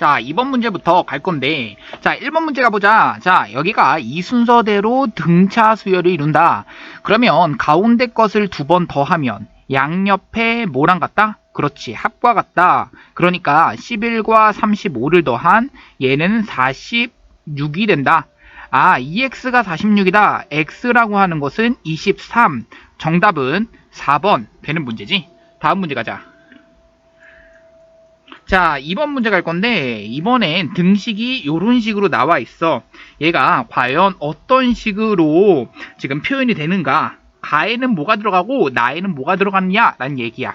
자, 2번 문제부터 갈 건데, 자, 1번 문제 가보자. 자, 여기가 이 순서대로 등차 수열을 이룬다. 그러면 가운데 것을 2번 더하면 양옆에 뭐랑 같다? 그렇지, 합과 같다. 그러니까 11과 35를 더한 얘는 46이 된다. 아, 2x가 46이다. x라고 하는 것은 23. 정답은 4번 되는 문제지. 다음 문제 가자. 자, 2번 문제 갈 건데, 이번엔 등식이 이런 식으로 나와 있어. 얘가 과연 어떤 식으로 지금 표현이 되는가? 가에는 뭐가 들어가고 나에는 뭐가 들어가느냐? 라는 얘기야.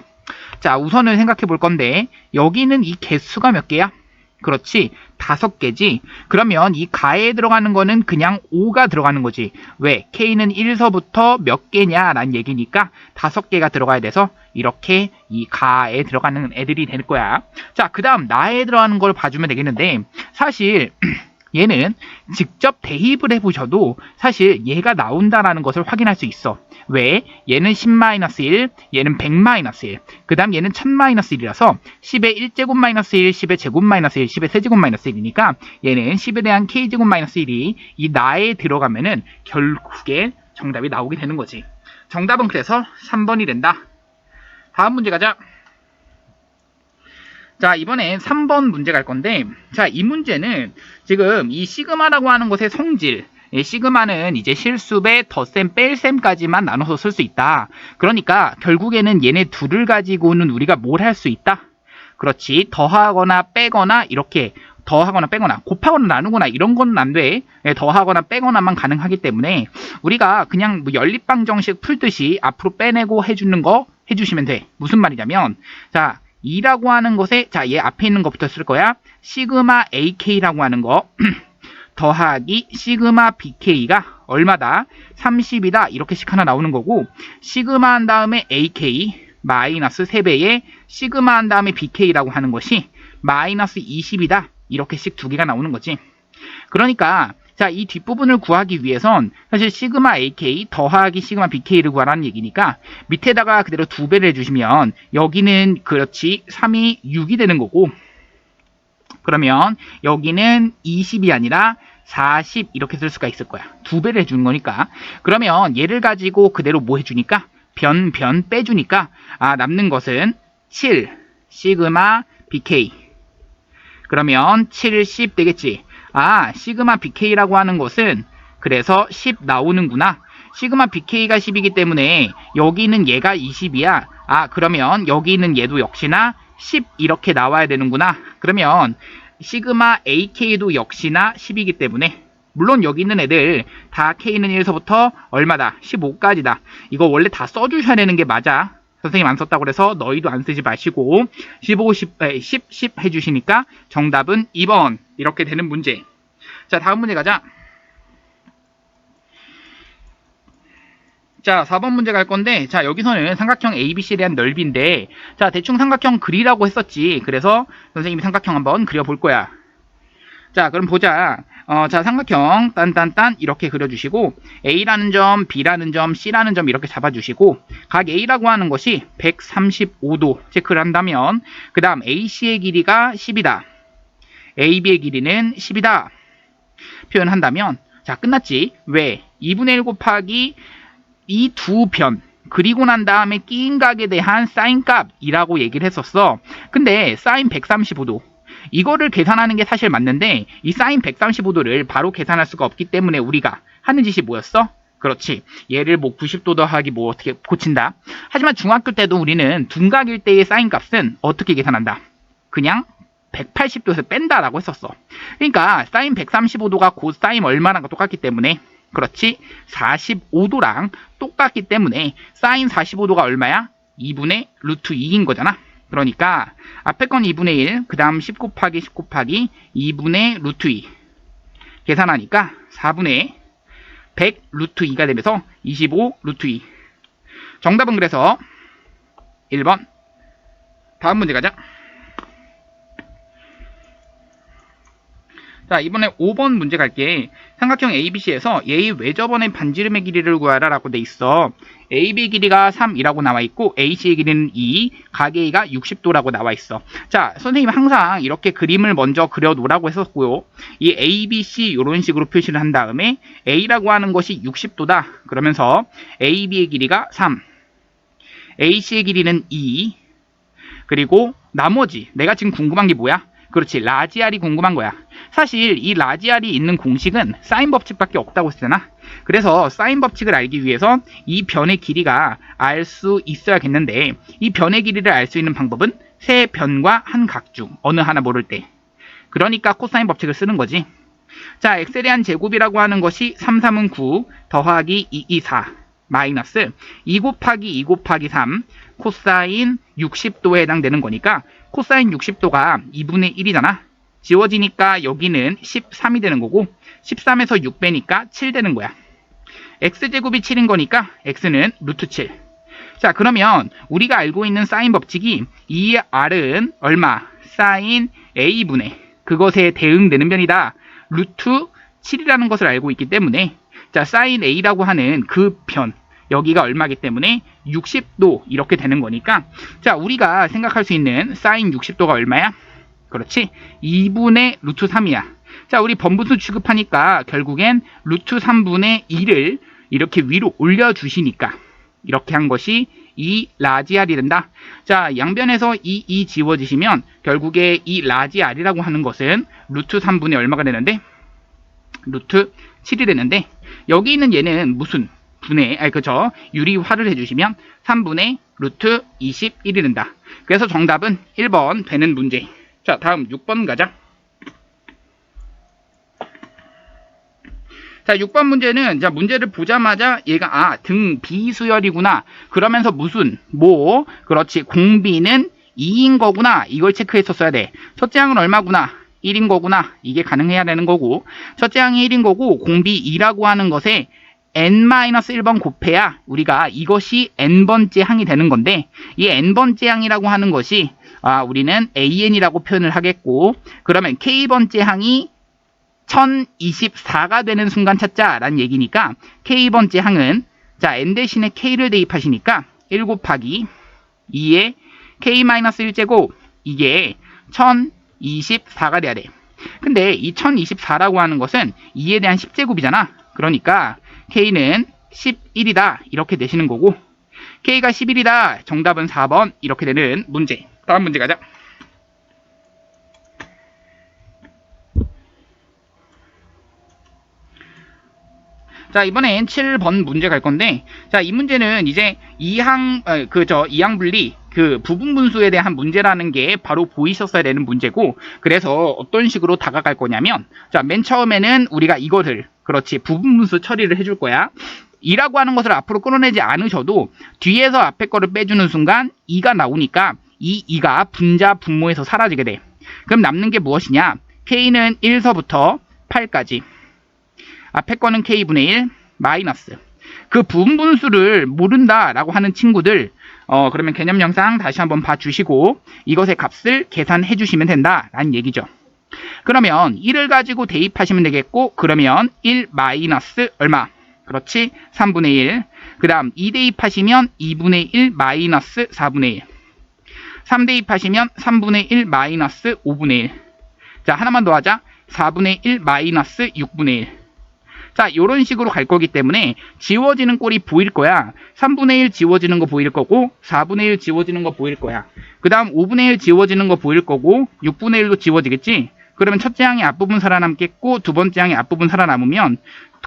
자, 우선은 생각해 볼 건데, 여기는 이 개수가 몇 개야? 그렇지, 5개지. 그러면 이 가에 들어가는 거는 그냥 5가 들어가는 거지. 왜? K는 1서부터 몇 개냐? 라는 얘기니까 5개가 들어가야 돼서 이렇게 이 가에 들어가는 애들이 될 거야. 자, 그 다음 나에 들어가는 걸 봐주면 되겠는데, 사실 얘는 직접 대입을 해보셔도 사실 얘가 나온다라는 것을 확인할 수 있어. 왜? 얘는 10-1, 얘는 100-1, 그 다음 얘는 1000-1이라서 10의 1제곱-1, 10의 제곱-1, 10의 세제곱-1이니까 얘는 10에 대한 k제곱-1이 이 나에 들어가면은 결국에 정답이 나오게 되는 거지. 정답은 그래서 3번이 된다. 다음 문제 가자. 자, 이번엔 3번 문제 갈 건데, 자, 이 문제는 지금 이 시그마라고 하는 것의 성질, 시그마는 이제 실수배, 덧셈, 뺄셈까지만 나눠서 쓸 수 있다. 그러니까 결국에는 얘네 둘을 가지고는 우리가 뭘 할 수 있다? 그렇지, 더하거나 빼거나 이렇게 더하거나 빼거나 곱하거나 나누거나 이런 건 안 돼. 더하거나 빼거나만 가능하기 때문에 우리가 그냥 뭐 연립방정식 풀듯이 앞으로 빼내고 해주는 거 해주시면 돼. 무슨 말이냐면, 자, 2라고 하는 것에, 자, 얘 앞에 있는 것부터 쓸 거야. 시그마 AK라고 하는 거 더하기 시그마 BK가 얼마다? 30이다. 이렇게씩 하나 나오는 거고, 시그마 한 다음에 AK 마이너스 3배에 시그마 한 다음에 BK라고 하는 것이 마이너스 20이다. 이렇게씩 두 개가 나오는 거지. 그러니까 자, 이 뒷부분을 구하기 위해선 사실 시그마 AK 더하기 시그마 BK를 구하라는 얘기니까 밑에다가 그대로 2배를 해주시면 여기는 그렇지 3이 6이 되는 거고, 그러면 여기는 20이 아니라 40 이렇게 쓸 수가 있을 거야. 2배를 해주는 거니까. 그러면 얘를 가지고 그대로 뭐 해주니까 변 빼주니까 남는 것은 7 시그마 BK. 그러면 70 되겠지. 시그마 BK라고 하는 것은 그래서 10 나오는구나. 시그마 BK가 10이기 때문에 여기는 얘가 20이야. 그러면 여기는 얘도 역시나 10 이렇게 나와야 되는구나. 그러면 시그마 AK도 역시나 10이기 때문에, 물론 여기 있는 애들 다 K는 1서부터 얼마다? 15까지다. 이거 원래 다 써주셔야 되는 게 맞아. 선생님 안 썼다고 그래서 너희도 안 쓰지 마시고 15, 10 해주시니까 정답은 2번 이렇게 되는 문제. 자, 다음 문제 가자. 자, 4번 문제 갈 건데, 자, 여기서는 삼각형 ABC에 대한 넓이인데, 자, 대충 삼각형 그리라고 했었지. 그래서 선생님이 삼각형 한번 그려볼 거야. 자, 그럼 보자. 자, 삼각형 딴 이렇게 그려주시고, A라는 점, B라는 점, C라는 점 이렇게 잡아주시고, 각 A라고 하는 것이 135도 체크를 한다면, 그 다음 AC의 길이가 10이다. AB의 길이는 10이다. 표현한다면, 자, 끝났지. 왜? 2분의 1 곱하기 이 두 변, 그리고 난 다음에 끼인 각에 대한 사인 값이라고 얘기를 했었어. 근데 사인 135도, 이거를 계산하는 게 사실 맞는데 이 사인 135도를 바로 계산할 수가 없기 때문에 우리가 하는 짓이 뭐였어? 그렇지, 얘를 뭐 90도 더하기 뭐 어떻게 고친다. 하지만 중학교 때도 우리는 둔각일 때의 사인 값은 어떻게 계산한다? 그냥 180도에서 뺀다라고 했었어. 그러니까 사인 135도가 코사인 얼마랑 똑같기 때문에, 그렇지, 45도랑 똑같기 때문에 사인 45도가 얼마야? 2분의 루트 2인 거잖아. 그러니까 앞에 건 2분의 1, 그 다음 10 곱하기 10 곱하기 2분의 루트 2 계산하니까 4분의 100 루트 2가 되면서 25 루트 2. 정답은 그래서 1번. 다음 문제 가자. 자, 이번에 5번 문제 갈게. 삼각형 ABC에서 A의 외접원의 반지름의 길이를 구하라 라고 돼 있어. AB 길이가 3이라고 나와 있고 AC의 길이는 2, 각 A가 60도라고 나와 있어. 자, 선생님 항상 이렇게 그림을 먼저 그려 놓으라고 했었고요. 이 ABC 이런 식으로 표시를 한 다음에 A라고 하는 것이 60도다. 그러면서 AB의 길이가 3, AC의 길이는 2, 그리고 나머지 내가 지금 궁금한 게 뭐야? 그렇지, 라지 R이 궁금한 거야. 사실 이 라지 R이 있는 공식은 사인 법칙밖에 없다고 했잖아. 그래서 사인 법칙을 알기 위해서 이 변의 길이가 알 수 있어야겠는데, 이 변의 길이를 알 수 있는 방법은 세 변과 한 각 중 어느 하나 모를 때. 그러니까 코사인 법칙을 쓰는 거지. 자, x에 대한 제곱이라고 하는 것이 3, 3은 9 더하기 2, 2, 4 마이너스 2 곱하기 2 곱하기 3 코사인 60도에 해당되는 거니까 코사인 60도가 2분의 1이잖아. 지워지니까 여기는 13이 되는 거고 13에서 6 빼니까 7 되는 거야. x제곱이 7인 거니까 x는 루트 7. 자, 그러면 우리가 알고 있는 사인 법칙이 이 r은 얼마? 사인 a분의 그것에 대응되는 변이다. 루트 7이라는 것을 알고 있기 때문에, 자, 사인 a라고 하는 그 변, 여기가 얼마기 때문에 60도 이렇게 되는 거니까, 자, 우리가 생각할 수 있는 사인 60도가 얼마야? 그렇지, 2분의 루트 3이야. 자, 우리 번분수 취급하니까 결국엔 루트 3분의 2를 이렇게 위로 올려주시니까 이렇게 한 것이 이 라지 R이 된다. 자, 양변에서 이 지워지시면 결국에 이 라지 R이라고 하는 것은 루트 3분의 얼마가 되는데? 루트 7이 되는데, 여기 있는 얘는 무슨 분의, 그죠? 유리화를 해주시면 3분의 루트 21이 된다. 그래서 정답은 1번 되는 문제. 자, 다음 6번 가자. 자, 6번 문제는, 자, 문제를 보자마자 얘가 등 비수열이구나. 그러면서 무슨 그렇지, 공비는 2인 거구나. 이걸 체크했었어야 돼. 첫째 항은 얼마구나? 1인 거구나. 이게 가능해야 되는 거고, 첫째 항이 1인 거고 공비 2라고 하는 것에 n-1번 곱해야 우리가 이것이 n번째 항이 되는 건데, 이 n번째 항이라고 하는 것이 우리는 an이라고 표현을 하겠고, 그러면 k번째 항이 1024가 되는 순간 찾자라는 얘기니까 k번째 항은, 자, n 대신에 k를 대입하시니까 1 곱하기 2의 k-1제곱, 이게 1024가 돼야 돼. 근데 이 1024라고 하는 것은 2에 대한 10제곱이잖아. 그러니까 k는 11이다 이렇게 되시는 거고, k가 11이다. 정답은 4번 이렇게 되는 문제. 다음 문제 가자. 자, 이번엔 7번 문제 갈 건데, 자, 이 문제는 이제 이항 분리, 그 부분 분수에 대한 문제라는 게 바로 보이셨어야 되는 문제고, 그래서 어떤 식으로 다가갈 거냐면, 자, 맨 처음에는 우리가 이거를, 그렇지, 부분 분수 처리를 해줄 거야. 2라고 하는 것을 앞으로 끌어내지 않으셔도 뒤에서 앞에 거를 빼주는 순간 2가 나오니까 이 2가 분자 분모에서 사라지게 돼. 그럼 남는 게 무엇이냐? k는 1서부터 8까지. 앞에 거는 k분의 1 마이너스. 그 부분분수를 모른다라고 하는 친구들, 그러면 개념 영상 다시 한번 봐주시고 이것의 값을 계산해 주시면 된다라는 얘기죠. 그러면 1을 가지고 대입하시면 되겠고, 그러면 1 마이너스 얼마? 그렇지, 3분의 1. 그 다음 2 대입하시면 2분의 1 마이너스 4분의 1. 3 대입하시면 3분의 1 마이너스 5분의 1. 자, 하나만 더 하자. 4분의 1 마이너스 6분의 1. 자, 요런 식으로 갈 거기 때문에 지워지는 꼴이 보일 거야. 3분의 1 지워지는 거 보일 거고, 4분의 1 지워지는 거 보일 거야. 그 다음 5분의 1 지워지는 거 보일 거고, 6분의 1도 지워지겠지? 그러면 첫째 항의 앞부분 살아남겠고, 두 번째 항의 앞부분 살아남으면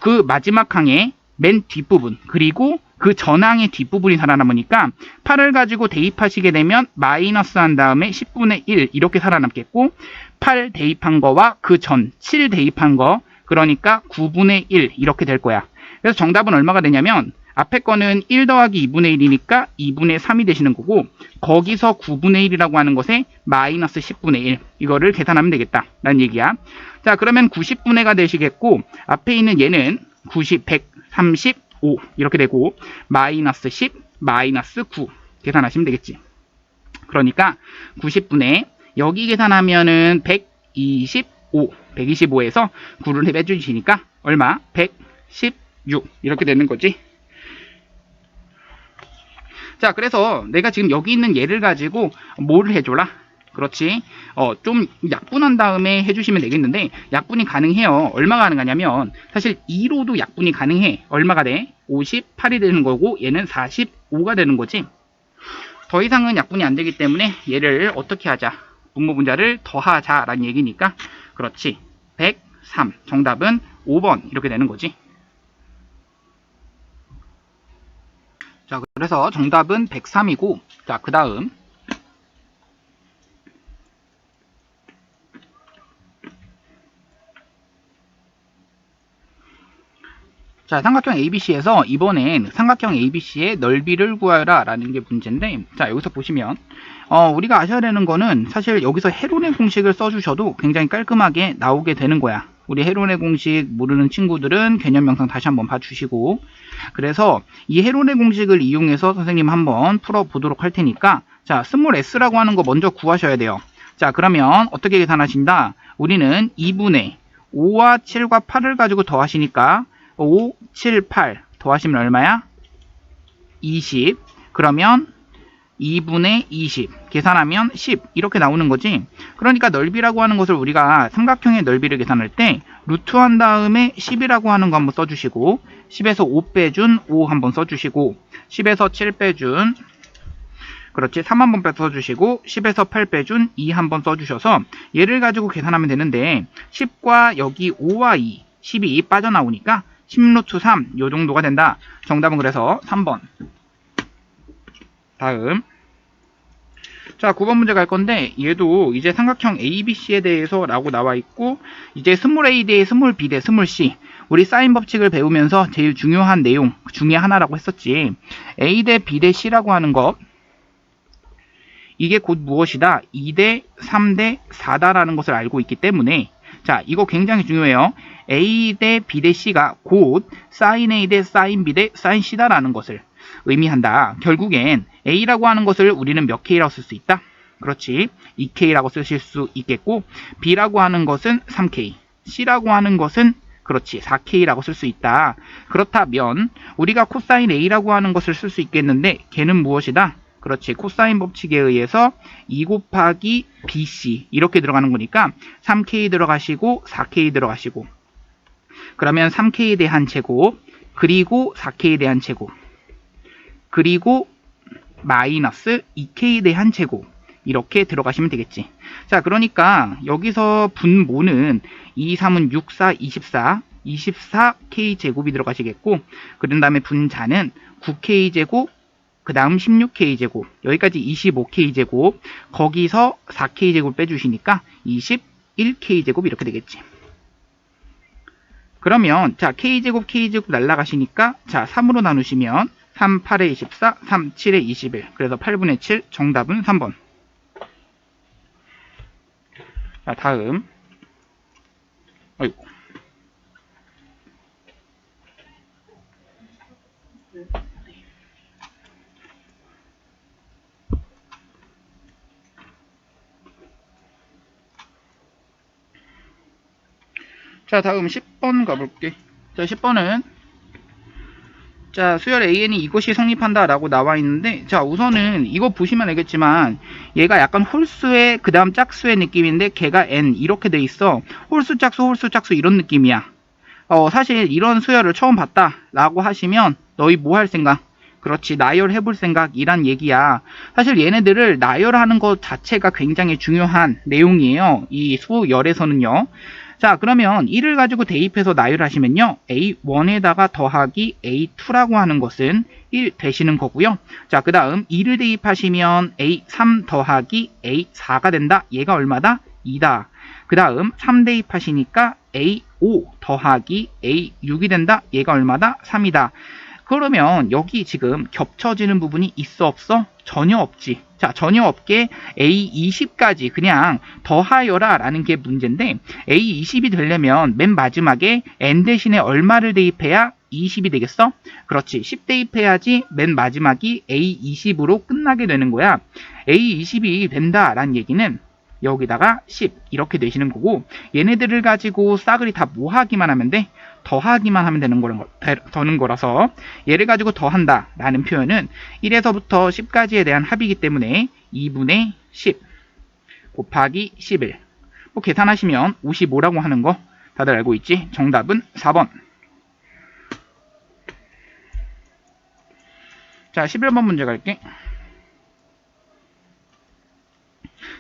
그 마지막 항의 맨 뒷부분, 그리고 그 전항의 뒷부분이 살아남으니까 8을 가지고 대입하시게 되면 마이너스 한 다음에 10분의 1 이렇게 살아남겠고, 8 대입한 거와 그 전 7 대입한 거, 그러니까 9분의 1 이렇게 될 거야. 그래서 정답은 얼마가 되냐면, 앞에 거는 1 더하기 2분의 1이니까 2분의 3이 되시는 거고, 거기서 9분의 1이라고 하는 것에 마이너스 10분의 1, 이거를 계산하면 되겠다 라는 얘기야. 자, 그러면 90분의가 되시겠고, 앞에 있는 얘는 135 이렇게 되고, 마이너스 10 마이너스 9 계산하시면 되겠지. 그러니까 90분의 여기 계산하면은 120 125. 125에서 9를 빼주시니까 얼마? 116. 이렇게 되는 거지. 자, 그래서 내가 지금 여기 있는 얘를 가지고 뭐를 해줘라? 그렇지. 좀 약분한 다음에 해주시면 되겠는데, 약분이 가능해요. 얼마가 가능하냐면, 사실 2로도 약분이 가능해. 얼마가 돼? 58이 되는 거고, 얘는 45가 되는 거지. 더 이상은 약분이 안 되기 때문에 얘를 어떻게 하자? 분모 분자를 더하자라는 얘기니까, 그렇지. 103. 정답은 5번. 이렇게 되는 거지. 자, 그래서 정답은 103이고, 자, 그 다음. 자, 삼각형 ABC에서 이번엔 삼각형 ABC의 넓이를 구하라 라는 게 문제인데, 자, 여기서 보시면 우리가 아셔야 되는 거는 사실 여기서 헤론의 공식을 써주셔도 굉장히 깔끔하게 나오게 되는 거야. 우리 헤론의 공식 모르는 친구들은 개념 영상 다시 한번 봐주시고, 그래서 이 헤론의 공식을 이용해서 선생님 한번 풀어보도록 할 테니까, 자, 스몰 s라고 하는 거 먼저 구하셔야 돼요. 자, 그러면 어떻게 계산하신다? 우리는 2분의 5와 7과 8을 가지고 더하시니까 5, 7, 8 더하시면 얼마야? 20. 그러면 2분의 20 계산하면 10 이렇게 나오는 거지. 그러니까 넓이라고 하는 것을 우리가 삼각형의 넓이를 계산할 때 루트 한 다음에 10이라고 하는 거 한번 써주시고, 10에서 5 빼준 5 한번 써주시고, 10에서 7 빼준, 그렇지, 3 한번 써주시고, 10에서 8 빼준 2 한번 써주셔서 얘를 가지고 계산하면 되는데, 10과 여기 5와 2, 10이 빠져나오니까 10루트 3 요 정도가 된다. 정답은 그래서 3번. 다음. 자, 9번 문제 갈 건데, 얘도 이제 삼각형 ABC에 대해서 라고 나와 있고, 이제 스몰 a 대 스몰 b 대 스몰 c, 우리 사인 법칙을 배우면서 제일 중요한 내용 중에 하나라고 했었지. a 대 b 대 c라고 하는 것, 이게 곧 무엇이다? 2 대 3 대 4다라는 것을 알고 있기 때문에, 자, 이거 굉장히 중요해요. a 대 b 대 c가 곧 sin a 대 sin b 대 sin c다라는 것을 의미한다. 결국엔 a라고 하는 것을 우리는 몇 k라고 쓸 수 있다? 그렇지, 2k라고 쓰실 수 있겠고, b라고 하는 것은 3k, c라고 하는 것은 그렇지 4k라고 쓸 수 있다. 그렇다면 우리가 코사인 a라고 하는 것을 쓸 수 있겠는데, 걔는 무엇이다? 그렇지, 코사인 법칙에 의해서 2 곱하기 bc 이렇게 들어가는 거니까 3k 들어가시고 4k 들어가시고, 그러면 3k에 대한 제곱, 그리고 4k에 대한 제곱, 그리고 마이너스 2k에 대한 제곱, 이렇게 들어가시면 되겠지. 자, 그러니까 여기서 분모는 2, 3은 6, 4, 24, 24k 제곱이 들어가시겠고, 그런 다음에 분자는 9k 제곱, 그 다음 16k 제곱, 여기까지 25k 제곱, 거기서 4k 제곱 빼주시니까 21k 제곱 이렇게 되겠지. 그러면 자, k제곱 k제곱 날라가시니까, 자, 3으로 나누시면 3, 8에 24, 3, 7에 21, 그래서 8분의 7, 정답은 3번. 자, 다음. 어이구. 자, 다음 10번 가볼게. 자, 10번은 자, 수열 AN이 이것이 성립한다 라고 나와 있는데, 자, 우선은 이거 보시면 알겠지만 얘가 약간 홀수의 그 다음 짝수의 느낌인데 걔가 n 이렇게 돼 있어. 홀수 짝수 이런 느낌이야. 사실 이런 수열을 처음 봤다 라고 하시면 너희 뭐 할 생각? 그렇지, 나열 해볼 생각이란 얘기야. 사실 얘네들을 나열하는 것 자체가 굉장히 중요한 내용이에요, 이 수열에서는요. 자, 그러면 1을 가지고 대입해서 나열하시면요, A1에다가 더하기 A2라고 하는 것은 1 되시는 거고요. 자, 그 다음 2를 대입하시면 A3 더하기 A4가 된다. 얘가 얼마다? 2다. 그 다음 3 대입하시니까 A5 더하기 A6이 된다. 얘가 얼마다? 3이다. 그러면 여기 지금 겹쳐지는 부분이 있어 없어? 전혀 없지. 자, 전혀 없게 A20까지 그냥 더하여라 라는 게 문제인데, A20이 되려면 맨 마지막에 n 대신에 얼마를 대입해야 20이 되겠어? 그렇지, 10 대입해야지 맨 마지막이 A20으로 끝나게 되는 거야. A20이 된다 라는 얘기는 여기다가 10 이렇게 되시는 거고, 얘네들을 가지고 싸그리 다 모하기만 하면 돼. 더하기만 하면 되는 거라서 얘를 가지고 더한다 라는 표현은 1에서부터 10까지에 대한 합이기 때문에 2분의 10 곱하기 11 뭐 계산하시면 55라고 하는 거 다들 알고 있지? 정답은 4번. 자, 11번 문제 갈게.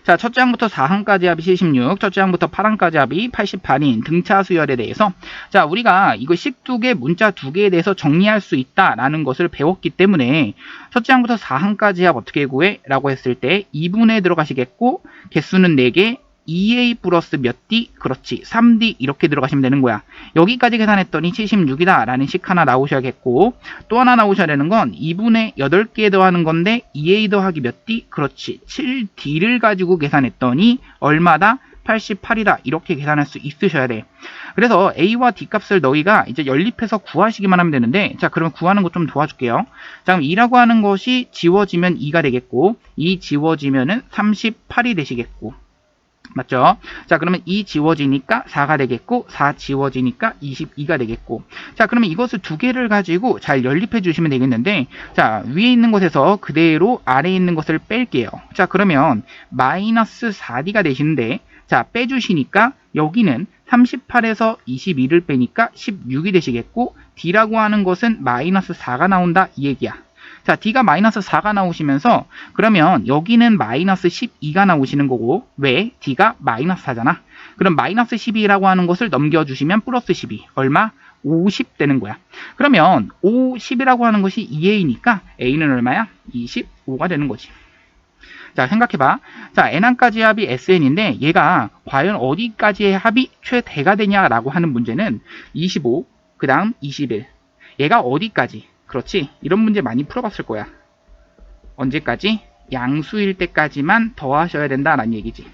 자, 첫째 항부터 4항까지 합이 76, 첫째 항부터 8항까지 합이 88인 등차 수열에 대해서, 자, 우리가 이거 식 2개, 문자 2개에 대해서 정리할 수 있다라는 것을 배웠기 때문에 첫째 항부터 4항까지 합 어떻게 구해? 라고 했을 때 2분에 들어가시겠고, 개수는 4개, 2a 플러스 몇 d? 그렇지, 3d 이렇게 들어가시면 되는 거야. 여기까지 계산했더니 76이다 라는 식 하나 나오셔야겠고, 또 하나 나오셔야 되는 건 2분의 8개 더하는 건데 2a 더하기 몇 d? 그렇지, 7d를 가지고 계산했더니 얼마다? 88이다 이렇게 계산할 수 있으셔야 돼. 그래서 a와 d 값을 너희가 이제 연립해서 구하시기만 하면 되는데, 자, 그러면 구하는 거 좀 도와줄게요. 자, 그럼 2라고 하는 것이 지워지면 2가 되겠고, 2 지워지면은 38이 되시겠고, 맞죠? 자, 그러면 2 지워지니까 4가 되겠고, 4 지워지니까 22가 되겠고, 자, 그러면 이것을 두 개를 가지고 잘 연립해 주시면 되겠는데, 자, 위에 있는 것에서 그대로 아래에 있는 것을 뺄게요. 자, 그러면 마이너스 4d가 되시는데, 자, 빼주시니까 여기는 38에서 22를 빼니까 16이 되시겠고, d라고 하는 것은 마이너스 4가 나온다 이 얘기야. 자, d가 마이너스 4가 나오시면서 그러면 여기는 마이너스 12가 나오시는 거고, 왜? d가 마이너스 4잖아. 그럼 마이너스 12라고 하는 것을 넘겨주시면 플러스 12 얼마? 50 되는 거야. 그러면 5, 10이라고 하는 것이 2a니까 a는 얼마야? 25가 되는 거지. 자, 생각해봐. 자, n항까지 합이 sn인데 얘가 과연 어디까지의 합이 최대가 되냐라고 하는 문제는 25, 그 다음 21. 얘가 어디까지? 그렇지, 이런 문제 많이 풀어봤을 거야. 언제까지? 양수일 때까지만 더하셔야 된다라는 얘기지.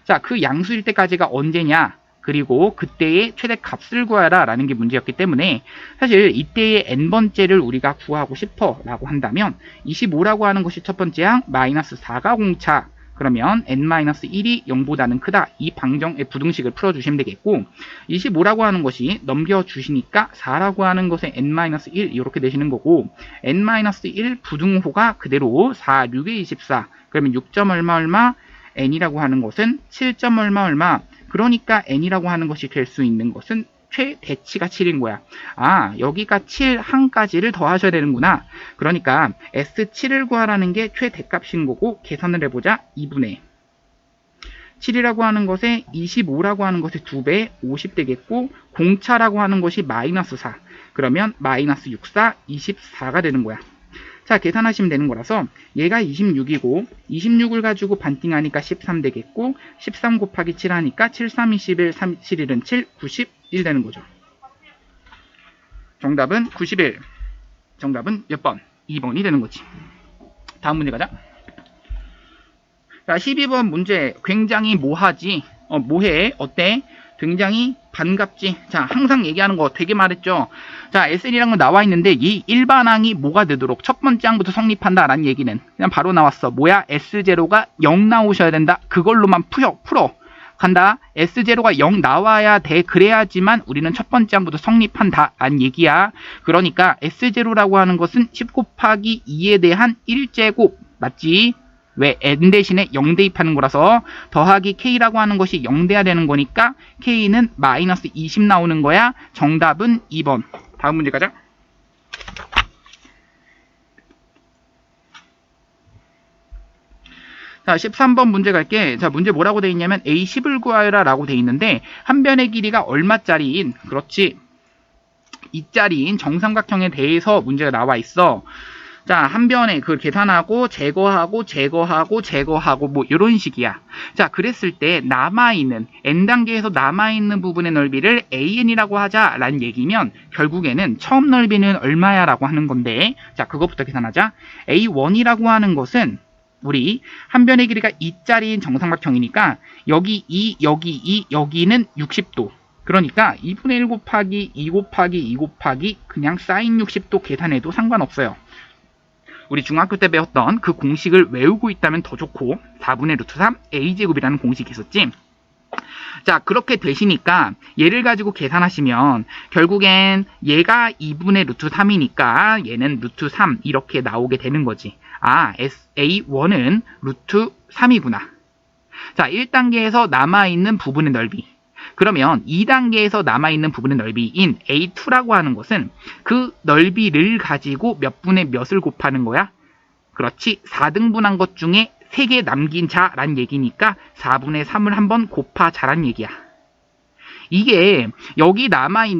자, 그 양수일 때까지가 언제냐? 그리고 그때의 최대 값을 구하라 라는 게 문제였기 때문에, 사실 이때의 n번째를 우리가 구하고 싶어 라고 한다면 25라고 하는 것이 첫 번째 항, 마이너스 4가 공차, 그러면 n-1이 0보다는 크다, 이 방정의 부등식을 풀어주시면 되겠고, 25라고 하는 것이 넘겨주시니까 4라고 하는 것에 n-1 이렇게 되시는 거고, n-1 부등호가 그대로 4, 6에 24, 그러면 6점 얼마 n이라고 하는 것은 7점 얼마, 그러니까 n이라고 하는 것이 될 수 있는 것은 최대치가 7인 거야. 아, 여기가 7항까지를 더하셔야 되는구나. 그러니까 S7을 구하라는 게 최대값인 거고, 계산을 해보자. 2분의 7이라고 하는 것에 25라고 하는 것의 2배 50 되겠고, 공차라고 하는 것이 마이너스 4. 그러면 마이너스 6, 4, 24가 되는 거야. 자, 계산하시면 되는 거라서 얘가 26이고 26을 가지고 반띵하니까 13 되겠고, 13 곱하기 7 하니까 7, 3, 21, 3, 7, 7, 91 되는 거죠. 정답은 91. 정답은 몇 번? 2번이 되는 거지. 다음 문제 가자. 자, 12번 문제 굉장히 모하지. 모해. 어때? 굉장히 반갑지. 자, 항상 얘기하는 거 되게 말했죠. 자, SN이라는 건 나와 있는데 이 일반항이 뭐가 되도록 첫 번째 항부터 성립한다라는 얘기는 그냥 바로 나왔어. 뭐야? S0가 0 나오셔야 된다. 그걸로만 풀어. 간다. S0가 0 나와야 돼. 그래야지만 우리는 첫 번째 항부터 성립한다 라는 얘기야. 그러니까 S0라고 하는 것은 10 곱하기 2에 대한 1제곱. 맞지? 왜? n 대신에 0 대입하는 거라서 더하기 k라고 하는 것이 0 돼야 되는 거니까 k는 마이너스 20 나오는 거야. 정답은 2번. 다음 문제 가자. 자, 13번 문제 갈게. 자, 문제 뭐라고 돼 있냐면 A10을 구하여라 라고 돼 있는데, 한 변의 길이가 얼마짜리인, 그렇지, 2짜리인 정삼각형에 대해서 문제가 나와 있어. 자, 한 변에 그걸 계산하고 제거하고 뭐 이런 식이야. 자, 그랬을 때 남아있는 n단계에서 남아있는 부분의 넓이를 an이라고 하자라는 얘기면 결국에는 처음 넓이는 얼마야 라고 하는 건데, 자, 그것부터 계산하자. a1이라고 하는 것은 우리 한 변의 길이가 2짜리인 정삼각형이니까 여기 2, 여기 2, 여기는 60도. 그러니까 2분의 1 곱하기 2 곱하기 2 곱하기 그냥 사인 60도 계산해도 상관없어요. 우리 중학교 때 배웠던 그 공식을 외우고 있다면 더 좋고 4분의 루트 3 a제곱이라는 공식이 있었지. 자, 그렇게 되시니까 얘를 가지고 계산하시면 결국엔 얘가 2분의 루트 3이니까 얘는 루트 3 이렇게 나오게 되는 거지. 아, A1은 루트 3이구나. 자, 1단계에서 남아있는 부분의 넓이. 그러면 2단계에서 남아있는 부분의 넓이인 A2라고 하는 것은 그 넓이를 가지고 몇 분의 몇을 곱하는 거야? 그렇지. 4등분한 것 중에 3개 남긴 자란 얘기니까 4분의 3을 한번 곱하 자란 얘기야. 이게 여기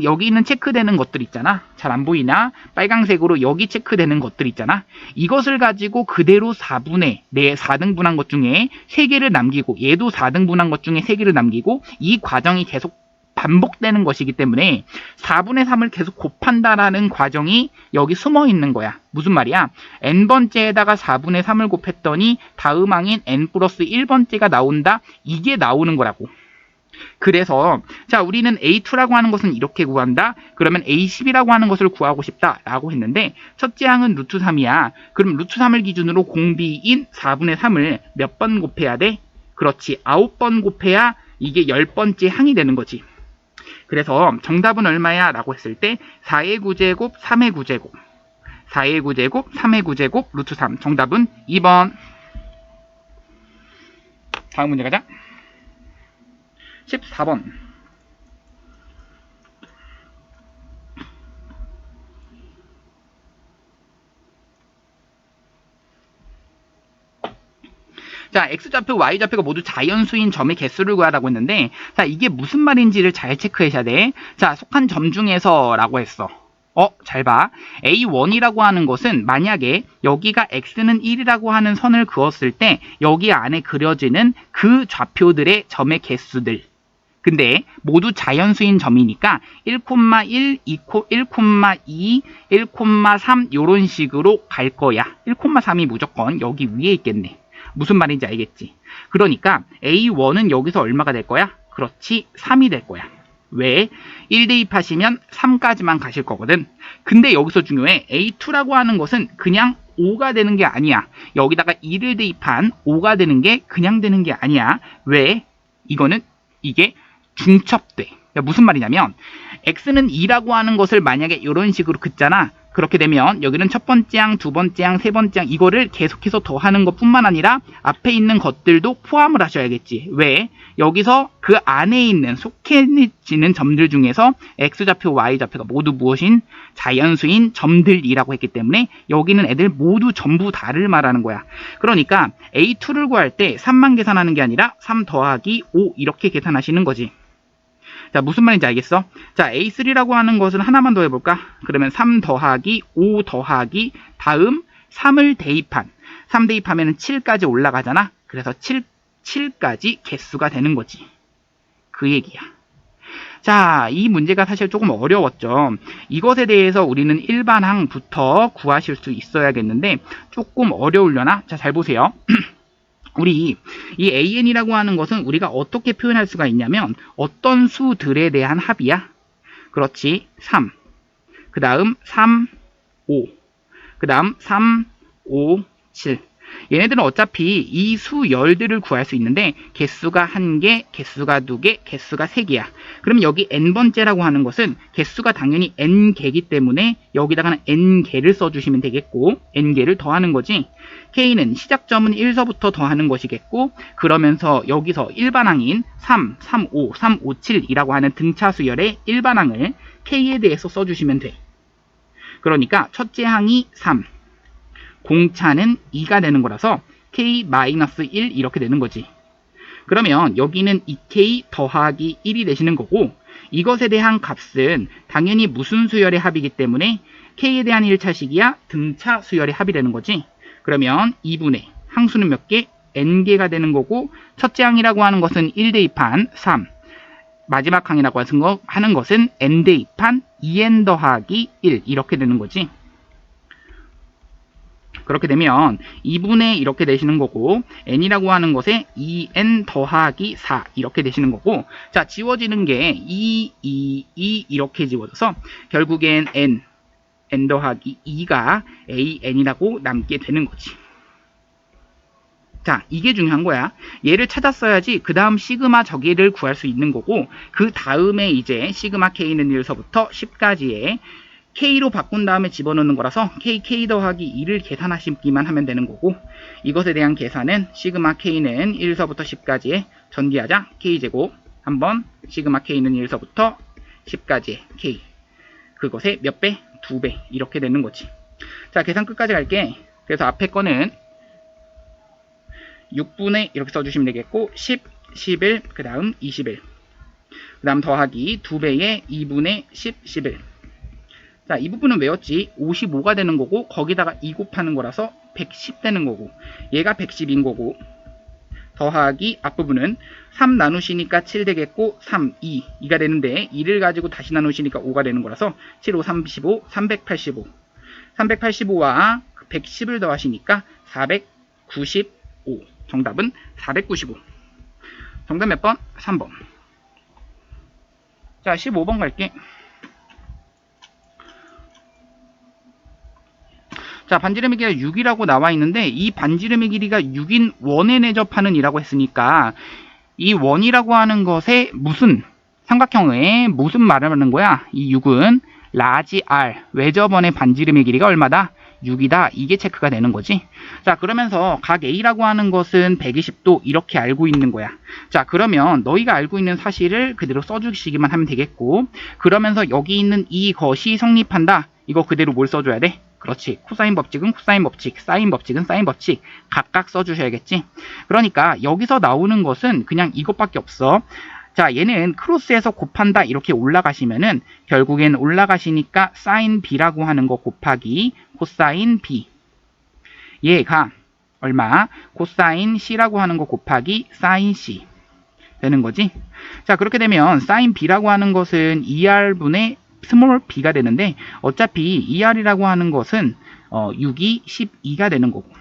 여기는 체크되는 것들 있잖아. 잘 안 보이나? 빨강색으로 여기 체크되는 것들 있잖아. 이것을 가지고 그대로 4등분한 것 중에 3개를 남기고 얘도 4등분한 것 중에 3개를 남기고 이 과정이 계속 반복되는 것이기 때문에 4분의 3을 계속 곱한다라는 과정이 여기 숨어 있는 거야. 무슨 말이야? n번째에다가 4분의 3을 곱했더니 다음 항인 n 플러스 1번째가 나온다. 이게 나오는 거라고. 그래서 자, 우리는 A2라고 하는 것은 이렇게 구한다. 그러면 A10이라고 하는 것을 구하고 싶다라고 했는데 첫째 항은 루트 3이야. 그럼 루트 3을 기준으로 공비인 4분의 3을 몇 번 곱해야 돼? 그렇지. 9번 곱해야 이게 10번째 항이 되는 거지. 그래서 정답은 얼마야? 라고 했을 때 4의 9제곱, 3의 9제곱 4의 9제곱, 3의 9제곱, 루트 3. 정답은 2번. 다음 문제 가자. 14번. 자, X좌표, Y좌표가 모두 자연수인 점의 개수를 구하라고 했는데, 자, 이게 무슨 말인지를 잘 체크하셔야 돼. 자, 속한 점 중에서 라고 했어. 잘 봐. A1이라고 하는 것은 만약에 여기가 X는 1이라고 하는 선을 그었을 때 여기 안에 그려지는 그 좌표들의 점의 개수들. 근데 모두 자연수인 점이니까 1,1, 1,2, 1,3 이런 식으로 갈 거야. 1,3이 무조건 여기 위에 있겠네. 무슨 말인지 알겠지? 그러니까 A1은 여기서 얼마가 될 거야? 그렇지, 3이 될 거야. 왜? 1 대입하시면 3까지만 가실 거거든. 근데 여기서 중요해. A2라고 하는 것은 그냥 5가 되는 게 아니야. 여기다가 2를 대입한 5가 되는 게 그냥 되는 게 아니야. 왜? 이게 중첩돼. 무슨 말이냐면 X는 2라고 하는 것을 만약에 이런 식으로 긋잖아. 그렇게 되면 여기는 첫 번째 항, 두 번째 항, 세 번째 항 이거를 계속해서 더하는 것뿐만 아니라 앞에 있는 것들도 포함을 하셔야겠지. 왜? 여기서 그 안에 있는 속해지는 점들 중에서 X좌표, Y좌표가 모두 무엇인? 자연수인 점들이라고 했기 때문에 여기는 애들 모두 전부 다를 말하는 거야. 그러니까 A2를 구할 때 3만 계산하는 게 아니라 3 더하기 5 이렇게 계산하시는 거지. 자, 무슨 말인지 알겠어? 자, A3라고 하는 것은 하나만 더 해볼까? 그러면 3 더하기 5 더하기 다음 3을 대입한 3 대입하면 7까지 올라가잖아. 그래서 7까지 개수가 되는 거지. 그 얘기야. 자, 이 문제가 사실 조금 어려웠죠. 이것에 대해서 우리는 일반항부터 구하실 수 있어야겠는데 조금 어려우려나? 자, 잘 보세요. 우리 이 AN이라고 하는 것은 우리가 어떻게 표현할 수가 있냐면 어떤 수들에 대한 합이야? 그렇지. 3. 그 다음 3, 5. 그 다음 3, 5, 7. 얘네들은 어차피 이 수열들을 구할 수 있는데 개수가 1개, 개수가 2개, 개수가 3개야. 그럼 여기 n번째라고 하는 것은 개수가 당연히 n개이기 때문에 여기다가는 n개를 써주시면 되겠고 n개를 더하는 거지. K는 시작점은 1서부터 더하는 것이겠고 그러면서 여기서 일반항인 3, 3, 5, 3, 5, 7이라고 하는 등차 수열의 일반항을 K에 대해서 써주시면 돼. 그러니까 첫째 항이 3, 공차는 2가 되는 거라서 K-1 이렇게 되는 거지. 그러면 여기는 2K 더하기 1이 되시는 거고 이것에 대한 값은 당연히 무슨 수열의 합이기 때문에 K에 대한 1차식이야 등차 수열의 합이 되는 거지. 그러면 2분의 항수는 몇 개? n개가 되는 거고 첫째 항이라고 하는 것은 1 대입한 3 마지막 항이라고 하는 것은 n 대입한 2n 더하기 1 이렇게 되는 거지. 그렇게 되면 2분의 이렇게 되시는 거고 n이라고 하는 것에 2n 더하기 4 이렇게 되시는 거고 자 지워지는 게 2, 2, 2 이렇게 지워져서 결국엔 n n 더하기 2가 an이라고 남게 되는 거지. 자, 이게 중요한 거야. 얘를 찾았어야지 그 다음 시그마 저기를 구할 수 있는 거고, 그 다음에 이제 시그마 k는 1서부터 10까지의 k로 바꾼 다음에 집어넣는 거라서 k 더하기 2를 계산하시기만 하면 되는 거고, 이것에 대한 계산은 시그마 k는 1서부터 10까지의 전기하자 k제곱 한번 시그마 k는 1서부터 10까지의 k, 그것의 몇 배? 2배 이렇게 되는 거지. 자, 계산 끝까지 갈게. 그래서 앞에 거는 6분의 이렇게 써주시면 되겠고, 10, 11, 그 다음 21, 그 다음 더하기 2배의 2분의 10, 11. 자, 이 부분은 외웠지. 55가 되는 거고, 거기다가 2 곱하는 거라서 110 되는 거고, 얘가 110인 거고, 더하기 앞부분은 3 나누시니까 7 되겠고, 3, 2가 되는데 2를 가지고 다시 나누시니까 5가 되는 거라서 7, 5, 35, 385. 385와 110을 더하시니까 495. 정답은 495. 정답 몇 번? 3번. 자, 15번 갈게. 자, 반지름의 길이가 6이라고 나와 있는데, 이 반지름의 길이가 6인 원에 내접하는 이라고 했으니까, 이 원이라고 하는 것에 무슨 삼각형에 무슨 말을 하는 거야? 이 6은 라지 R 외접원의 반지름의 길이가 얼마다? 6이다. 이게 체크가 되는 거지. 자, 그러면서 각 A라고 하는 것은 120도 이렇게 알고 있는 거야. 자, 그러면 너희가 알고 있는 사실을 그대로 써주시기만 하면 되겠고, 그러면서 여기 있는 이것이 성립한다. 이거 그대로 뭘 써줘야 돼? 그렇지. 코사인 법칙은 코사인 법칙, 사인 법칙은 사인 법칙 각각 써주셔야겠지. 그러니까 여기서 나오는 것은 그냥 이것밖에 없어. 자, 얘는 크로스해서 곱한다 이렇게 올라가시면은 결국엔 올라가시니까 사인 B라고 하는 거 곱하기 코사인 B, 얘가 얼마? 코사인 C라고 하는 거 곱하기 사인 C 되는 거지. 자, 그렇게 되면 사인 B라고 하는 것은 2R분의 스몰 b가 되는데, 어차피 2R이라고 하는 것은 6이 12가 되는 거고,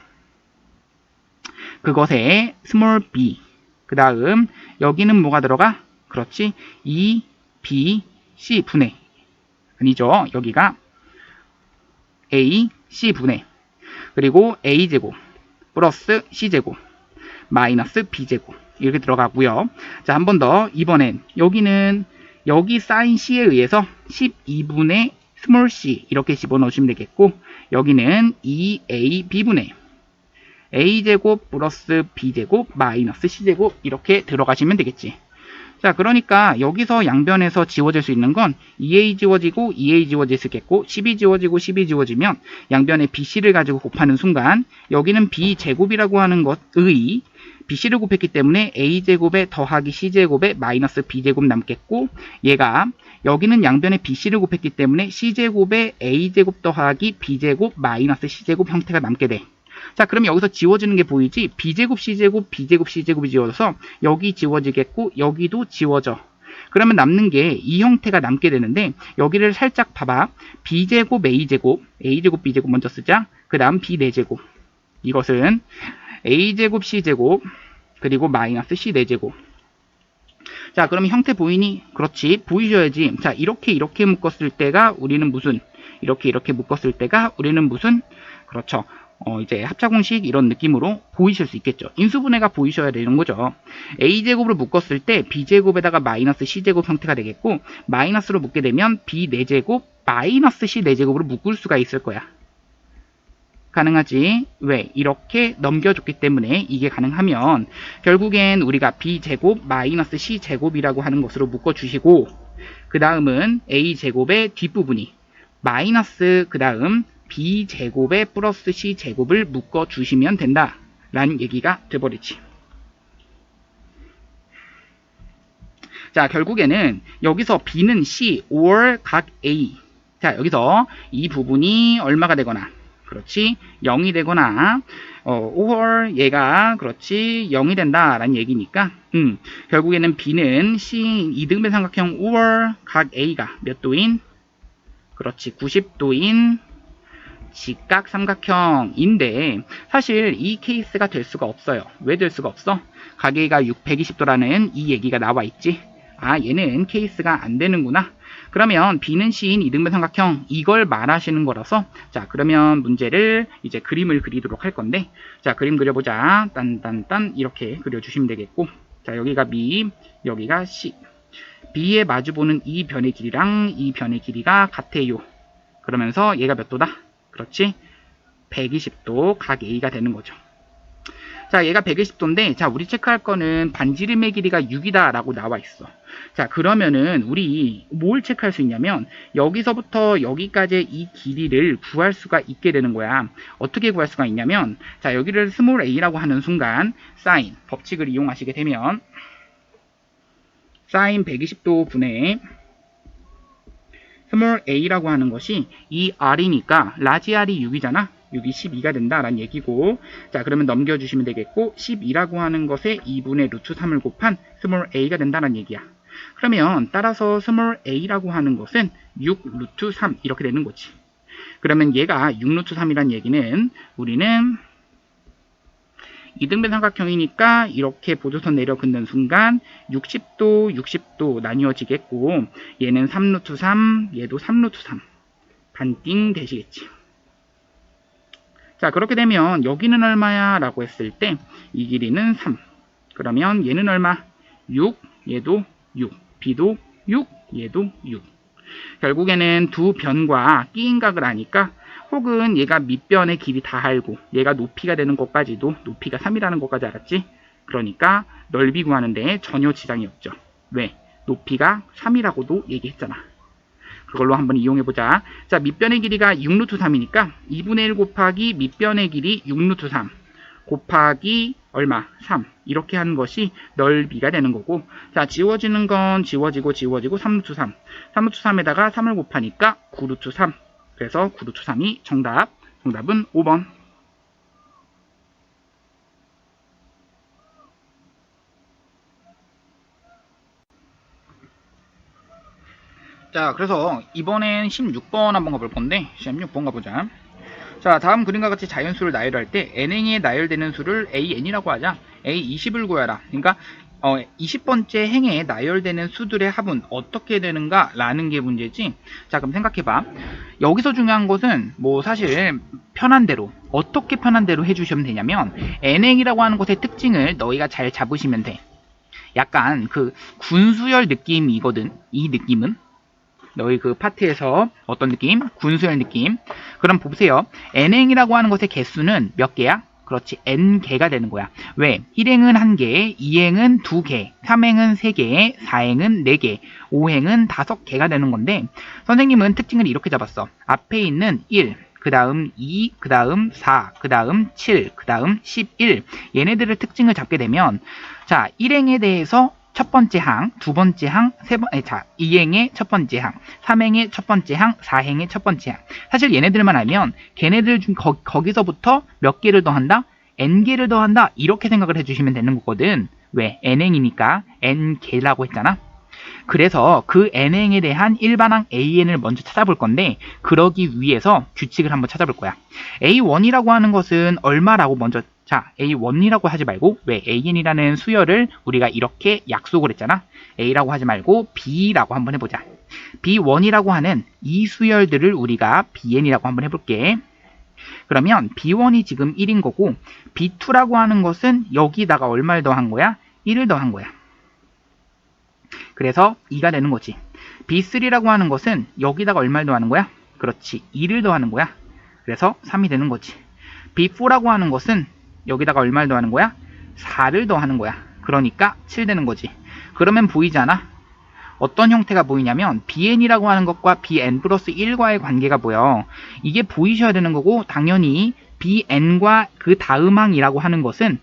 그것에 스몰 b, 그 다음 여기는 뭐가 들어가? 그렇지, 2b c 분의, 아니죠, 여기가 a c 분의, 그리고 a제곱 플러스 c제곱 마이너스 b제곱 이렇게 들어가고요. 자, 한 번 더. 이번엔 여기는 여기 사인 C에 의해서 12분의 스몰 c 이렇게 집어넣으시면 되겠고, 여기는 2ab분의 a제곱 플러스 b제곱 마이너스 c제곱 이렇게 들어가시면 되겠지. 자, 그러니까 여기서 양변에서 지워질 수 있는 건 2a 지워지고 2a 지워질 수 있겠고, 10이 지워지고 10이 지워지면 양변에 bc를 가지고 곱하는 순간 여기는 b제곱이라고 하는 것의 bc를 곱했기 때문에 a제곱에 더하기 c제곱에 마이너스 b제곱 남겠고, 얘가 여기는 양변에 bc를 곱했기 때문에 c제곱에 a제곱 더하기 b제곱 마이너스 c제곱 형태가 남게 돼. 자, 그럼 여기서 지워지는 게 보이지? b제곱 c제곱 b제곱 c제곱이 지워져서 여기 지워지겠고 여기도 지워져. 그러면 남는 게 이 형태가 남게 되는데, 여기를 살짝 봐봐. b제곱 a제곱 b제곱 먼저 쓰자. 그 다음 b 4제곱, 이것은 a제곱 c제곱 그리고 마이너스 c 4제곱. 자, 그러면 형태 보이니? 그렇지, 보이셔야지. 자, 이렇게 묶었을 때가 우리는 무슨, 이렇게 묶었을 때가 우리는 무슨, 그렇죠, 이제 합차공식 이런 느낌으로 보이실 수 있겠죠. 인수분해가 보이셔야 되는 거죠. a제곱으로 묶었을 때 b제곱에다가 마이너스 c제곱 형태가 되겠고, 마이너스로 묶게 되면 b 4제곱 마이너스 c 4제곱으로 묶을 수가 있을 거야. 가능하지? 왜? 이렇게 넘겨줬기 때문에 이게 가능하면 결국엔 우리가 b제곱 마이너스 c제곱이라고 하는 것으로 묶어주시고, 그 다음은 a제곱의 뒷부분이 마이너스 그 다음 b제곱에 플러스 c제곱을 묶어주시면 된다 라는 얘기가 돼버리지. 자, 결국에는 여기서 b는 c or 각 a, 자, 여기서 이 부분이 얼마가 되거나, 그렇지, 0이 되거나 or 얘가 그렇지 0이 된다 라는 얘기니까, 결국에는 b는 c 이등변 삼각형 or 각 a가 몇 도인? 그렇지, 90도인 직각 삼각형인데, 사실 이 케이스가 될 수가 없어요. 왜 될 수가 없어? 각 A가 120도라는 이 얘기가 나와 있지. 아, 얘는 케이스가 안 되는구나. 그러면 B는 C인 이등변 삼각형 이걸 말하시는 거라서 자 그러면 문제를 이제 그림을 그리도록 할 건데 자 그림 그려보자. 딴딴딴 이렇게 그려주시면 되겠고 자 여기가 B 여기가 C B에 마주보는 이 변의 길이랑 이 변의 길이가 같아요. 그러면서 얘가 몇 도다? 그렇지 120도 각 A가 되는 거죠. 자 얘가 120도인데 자 우리 체크할 거는 반지름의 길이가 6이다 라고 나와 있어. 자 그러면은 우리 뭘 체크할 수 있냐면 여기서부터 여기까지 이 길이를 구할 수가 있게 되는 거야. 어떻게 구할 수가 있냐면 자 여기를 스몰 a라고 하는 순간 사인 법칙을 이용하시게 되면 사인 120도 분의 스몰 a라고 하는 것이 이 r이니까 라지 r이 6이잖아. 6이 12가 된다라는 얘기고 자 그러면 넘겨주시면 되겠고 12라고 하는 것에 2분의 루트 3을 곱한 스몰 a가 된다는 얘기야. 그러면 따라서 스몰 a라고 하는 것은 6 루트 3 이렇게 되는 거지. 그러면 얘가 6 루트 3이란 얘기는 우리는 이등변 삼각형이니까 이렇게 보조선 내려 긋는 순간 60도 60도 나뉘어지겠고 얘는 3 루트 3 얘도 3 루트 3 반띵 되시겠지. 자 그렇게 되면 여기는 얼마야 라고 했을 때 이 길이는 3 그러면 얘는 얼마? 6 얘도 6 B도 6 얘도 6 결국에는 두 변과 끼인각을 아니까 혹은 얘가 밑변의 길이 다 알고 얘가 높이가 되는 것까지도 높이가 3이라는 것까지 알았지? 그러니까 넓이 구하는데 전혀 지장이 없죠. 왜? 높이가 3이라고도 얘기했잖아. 그걸로 한번 이용해보자. 자, 밑변의 길이가 6 루트 3이니까 2분의 1 곱하기 밑변의 길이 6 루트 3 곱하기 얼마? 3 이렇게 하는 것이 넓이가 되는 거고 자 지워지는 건 지워지고 3 루트 3 3 루트 3에다가 3을 곱하니까 9 루트 3 그래서 9 루트 3이 정답은 5번. 자 그래서 이번엔 16번 한번 가볼 건데 16번 가보자. 자 다음 그림과 같이 자연수를 나열할 때 n행에 나열되는 수를 an이라고 하자. a20을 구하라. 그러니까 20번째 행에 나열되는 수들의 합은 어떻게 되는가 라는 게 문제지. 자 그럼 생각해봐. 여기서 중요한 것은 뭐 사실 편한 대로 어떻게 편한 대로 해주시면 되냐면 n행이라고 하는 것의 특징을 너희가 잘 잡으시면 돼. 약간 그 군수열 느낌이거든. 이 느낌은 너희 그 파트에서 어떤 느낌? 군수열 느낌. 그럼 보세요. n행이라고 하는 것의 개수는 몇 개야? 그렇지. n개가 되는 거야. 왜? 1행은 1개, 2행은 2개, 3행은 3개, 4행은 4개, 5행은 5개가 되는 건데 선생님은 특징을 이렇게 잡았어. 앞에 있는 1, 그 다음 2, 그 다음 4, 그 다음 7, 그 다음 11 얘네들의 특징을 잡게 되면 자 1행에 대해서 첫 번째 항, 두 번째 항, 자, 2행의 첫 번째 항, 3행의 첫 번째 항, 4행의 첫 번째 항. 사실 얘네들만 알면 걔네들 중 거기서부터 몇 개를 더한다? n개를 더한다. 이렇게 생각을 해주시면 되는 거거든. 왜? n행이니까 n개라고 했잖아. 그래서 그 n행에 대한 일반항 an을 먼저 찾아볼 건데 그러기 위해서 규칙을 한번 찾아볼 거야. a1이라고 하는 것은 얼마라고 먼저 자, A1이라고 하지 말고 왜 AN이라는 수열을 우리가 이렇게 약속을 했잖아. A라고 하지 말고 B라고 한번 해보자. B1이라고 하는 이 수열들을 우리가 BN이라고 한번 해볼게. 그러면 B1이 지금 1인 거고 B2라고 하는 것은 여기다가 얼마를 더한 거야? 1을 더한 거야. 그래서 2가 되는 거지. B3라고 하는 것은 여기다가 얼마를 더하는 거야? 그렇지. 2를 더하는 거야. 그래서 3이 되는 거지. B4라고 하는 것은 여기다가 얼마를 더하는 거야? 4를 더하는 거야. 그러니까 7 되는 거지. 그러면 보이지 않아? 어떤 형태가 보이냐면 bn이라고 하는 것과 bn 플러스 1과의 관계가 보여. 이게 보이셔야 되는 거고 당연히 bn과 그 다음 항이라고 하는 것은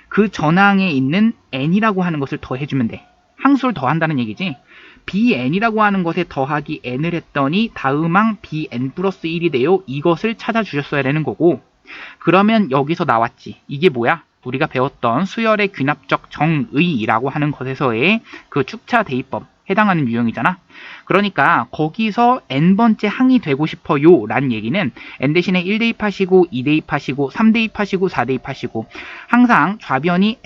그 전항에 있는 n이라고 하는 것을 더해주면 돼. 항수를 더한다는 얘기지. bn이라고 하는 것에 더하기 n을 했더니 다음 항 bn 플러스 1이 돼요. 이것을 찾아주셨어야 되는 거고 그러면 여기서 나왔지. 이게 뭐야? 우리가 배웠던 수열의 귀납적 정의라고 하는 것에서의 그 축차 대입법 해당하는 유형이잖아. 그러니까 거기서 n번째 항이 되고 싶어요 라는 얘기는 n 대신에 1 대입하시고 2 대입하시고 3 대입하시고 4 대입하시고 항상 좌변이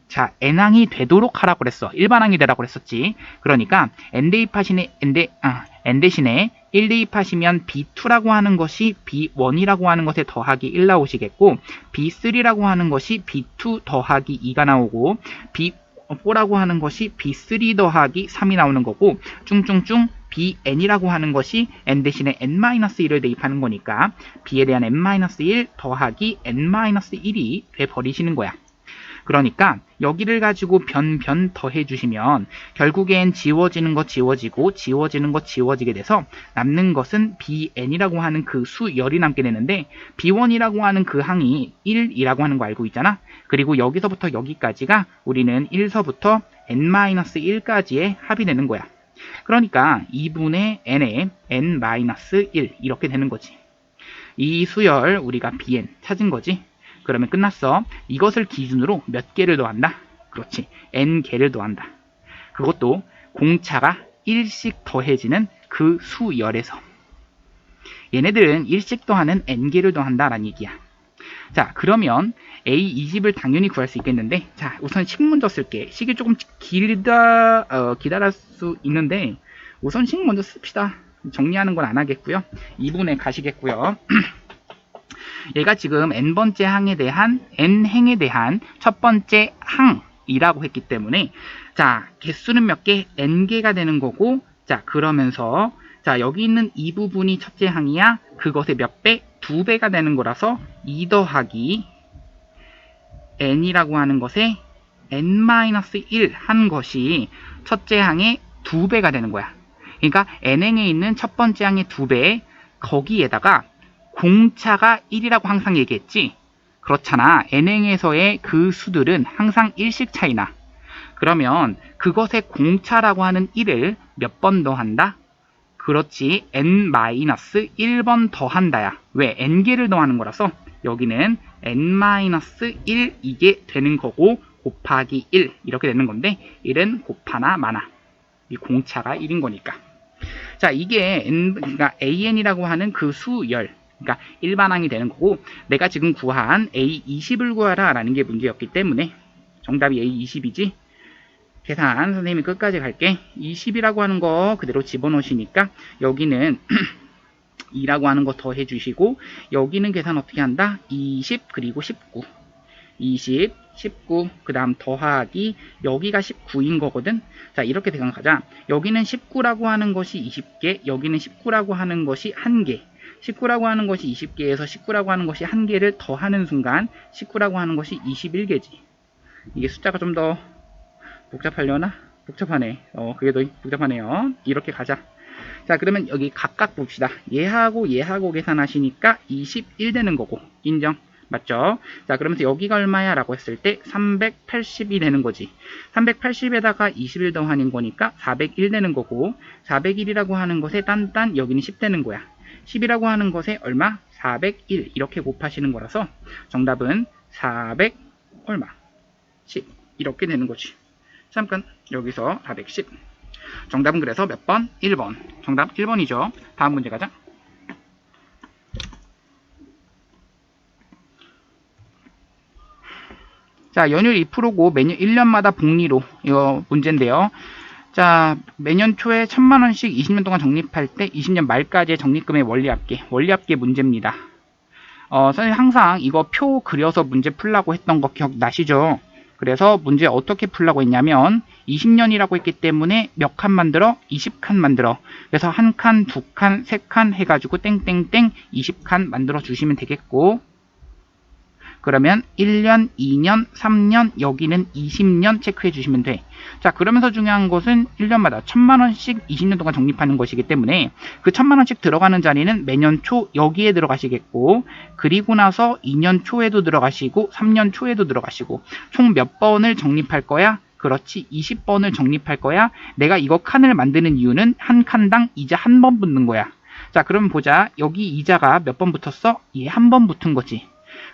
자, n항이 되도록 하라고 그랬어. 일반항이 되라고 그랬었지. 그러니까 n 대입하시네 n 대신에 1 대입하시면 b2라고 하는 것이 b1이라고 하는 것에 더하기 1 나오시겠고, b3라고 하는 것이 b2 더하기 2가 나오고, b4라고 하는 것이 b3 더하기 3이 나오는 거고, 쭝쭝쭝 bn이라고 하는 것이 n 대신에 n-1을 대입하는 거니까 b에 대한 n-1 더하기 n-1이 돼버리시는 거야. 그러니까 여기를 가지고 변 더해주시면 결국엔 지워지는 거 지워지고 지워지는 거 지워지게 돼서 남는 것은 bn이라고 하는 그 수열이 남게 되는데, b1이라고 하는 그 항이 1이라고 하는 거 알고 있잖아. 그리고 여기서부터 여기까지가 우리는 1서부터 n-1까지의 합이 되는 거야. 그러니까 2분의 n에 n-1 이렇게 되는 거지. 이 수열 우리가 bn 찾은 거지. 그러면 끝났어. 이것을 기준으로 몇 개를 더한다? 그렇지. n개를 더한다. 그것도 공차가 1씩 더해지는 그 수열에서. 얘네들은 1씩 더하는 n개를 더한다라는 얘기야. 자, 그러면 A20을 당연히 구할 수 있겠는데, 자, 우선 식 먼저 쓸게. 식이 조금 기다릴 수 있는데, 우선 식 먼저 씁시다. 정리하는 건 안 하겠고요. 2분에 가시겠고요. 얘가 지금 n번째 항에 대한 n행에 대한 첫 번째 항이라고 했기 때문에, 자, 개수는 몇 개? n개가 되는 거고, 자, 그러면서 자, 여기 있는 이 부분이 첫째 항이야. 그것의 몇 배? 2배가 되는 거라서 2 더하기 n이라고 하는 것에 n-1 한 것이 첫째 항의 2배가 되는 거야. 그러니까 n행에 있는 첫 번째 항의 2배, 거기에다가 공차가 1이라고 항상 얘기했지. 그렇잖아. n행에서의 그 수들은 항상 1씩 차이나. 그러면 그것의 공차라고 하는 1을 몇 번 더한다? 그렇지. n-1번 더한다야. 왜? n개를 더하는 거라서 여기는 n-1 이게 되는 거고, 곱하기 1 이렇게 되는 건데, 1은 곱하나 마나. 이 공차가 1인 거니까. 자, 이게 그러니까 an이라고 하는 그 수열, 그러니까 일반항이 되는 거고, 내가 지금 구한 A20을 구하라 라는 게 문제였기 때문에 정답이 A20이지. 계산 선생님이 끝까지 갈게. 20이라고 하는 거 그대로 집어넣으시니까 여기는 2라고 하는 거 더해 주시고, 여기는 계산 어떻게 한다? 20 그리고 19. 20, 19, 그 다음 더하기, 여기가 19인 거거든. 자, 이렇게 생각하자. 여기는 19라고 하는 것이 20개, 여기는 19라고 하는 것이 1개. 19라고 하는 것이 20개에서 19라고 하는 것이 1개를 더하는 순간 19라고 하는 것이 21개지. 이게 숫자가 좀 더 복잡하려나? 복잡하네. 그게 더 복잡하네요. 이렇게 가자. 자, 그러면 여기 각각 봅시다. 얘하고 얘하고 계산하시니까 21 되는 거고, 인정. 맞죠? 자, 그러면서 여기가 얼마야? 라고 했을 때 380이 되는 거지. 380에다가 21 더하는 거니까 401 되는 거고, 401이라고 하는 것에 딴딴 여기는 10 되는 거야. 10이라고 하는 것에 얼마? 401 이렇게 곱하시는 거라서 정답은 400 얼마? 10 이렇게 되는 거지. 잠깐 여기서 410. 정답은 그래서 몇 번? 1번. 정답 1번이죠. 다음 문제 가자. 자, 연율 2%고 매년 1년마다 복리로 이거 문제인데요. 자, 매년 초에 1000만원씩 20년 동안 적립할 때 20년 말까지의 적립금의 원리합계 문제입니다. 선생님 항상 이거 표 그려서 문제 풀라고 했던 거 기억나시죠? 그래서 문제 어떻게 풀라고 했냐면 20년이라고 했기 때문에 몇 칸 만들어? 20칸 만들어. 그래서 1칸, 2칸, 3칸 해가지고 땡땡땡 20칸 만들어 주시면 되겠고, 그러면 1년, 2년, 3년, 여기는 20년 체크해 주시면 돼. 자, 그러면서 중요한 것은 1년마다 1000만원씩 20년 동안 적립하는 것이기 때문에 그 1000만원씩 들어가는 자리는 매년 초 여기에 들어가시겠고, 그리고 나서 2년 초에도 들어가시고 3년 초에도 들어가시고, 총 몇 번을 적립할 거야? 그렇지, 20번을 적립할 거야. 내가 이거 칸을 만드는 이유는 한 칸당 이자 한 번 붙는 거야. 자, 그러면 보자. 여기 이자가 몇 번 붙었어? 얘 한 번 붙은 거지.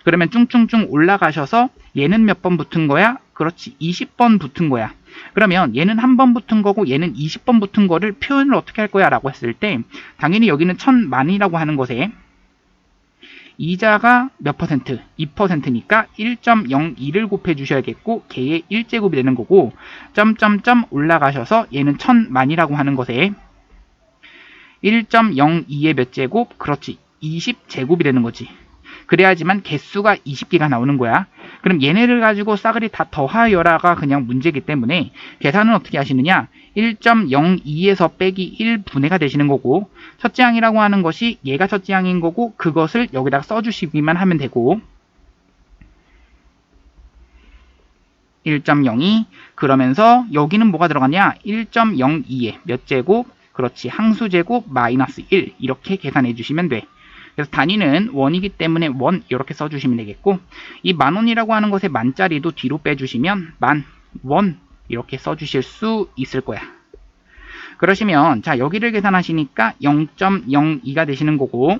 그러면 쭝쭝쭝 올라가셔서 얘는 몇 번 붙은 거야? 그렇지, 20번 붙은 거야. 그러면 얘는 한 번 붙은 거고 얘는 20번 붙은 거를 표현을 어떻게 할 거야? 라고 했을 때 당연히 여기는 1000만이라고 하는 것에 이자가 몇 퍼센트? 2%니까 1.02를 곱해 주셔야겠고 걔의 1제곱이 되는 거고 점점점 올라가셔서 얘는 1000만이라고 하는 것에 1.02의 몇 제곱? 그렇지. 20제곱이 되는 거지. 그래야지만 개수가 20개가 나오는 거야. 그럼 얘네를 가지고 싸그리 다 더하여라가 그냥 문제이기 때문에 계산은 어떻게 하시느냐? 1.02에서 빼기 1분해가 되시는 거고 첫째 항이라고 하는 것이 얘가 첫째 항인 거고 그것을 여기다가 써주시기만 하면 되고 1.02 그러면서 여기는 뭐가 들어가냐? 1.02에 몇 제곱? 그렇지. 항수 제곱 마이너스 1 이렇게 계산해 주시면 돼. 그래서 단위는 원이기 때문에 원 이렇게 써주시면 되겠고 이 만원이라고 하는 것의 만짜리도 뒤로 빼주시면 만원 이렇게 써주실 수 있을 거야. 그러시면 자 여기를 계산하시니까 0.02가 되시는 거고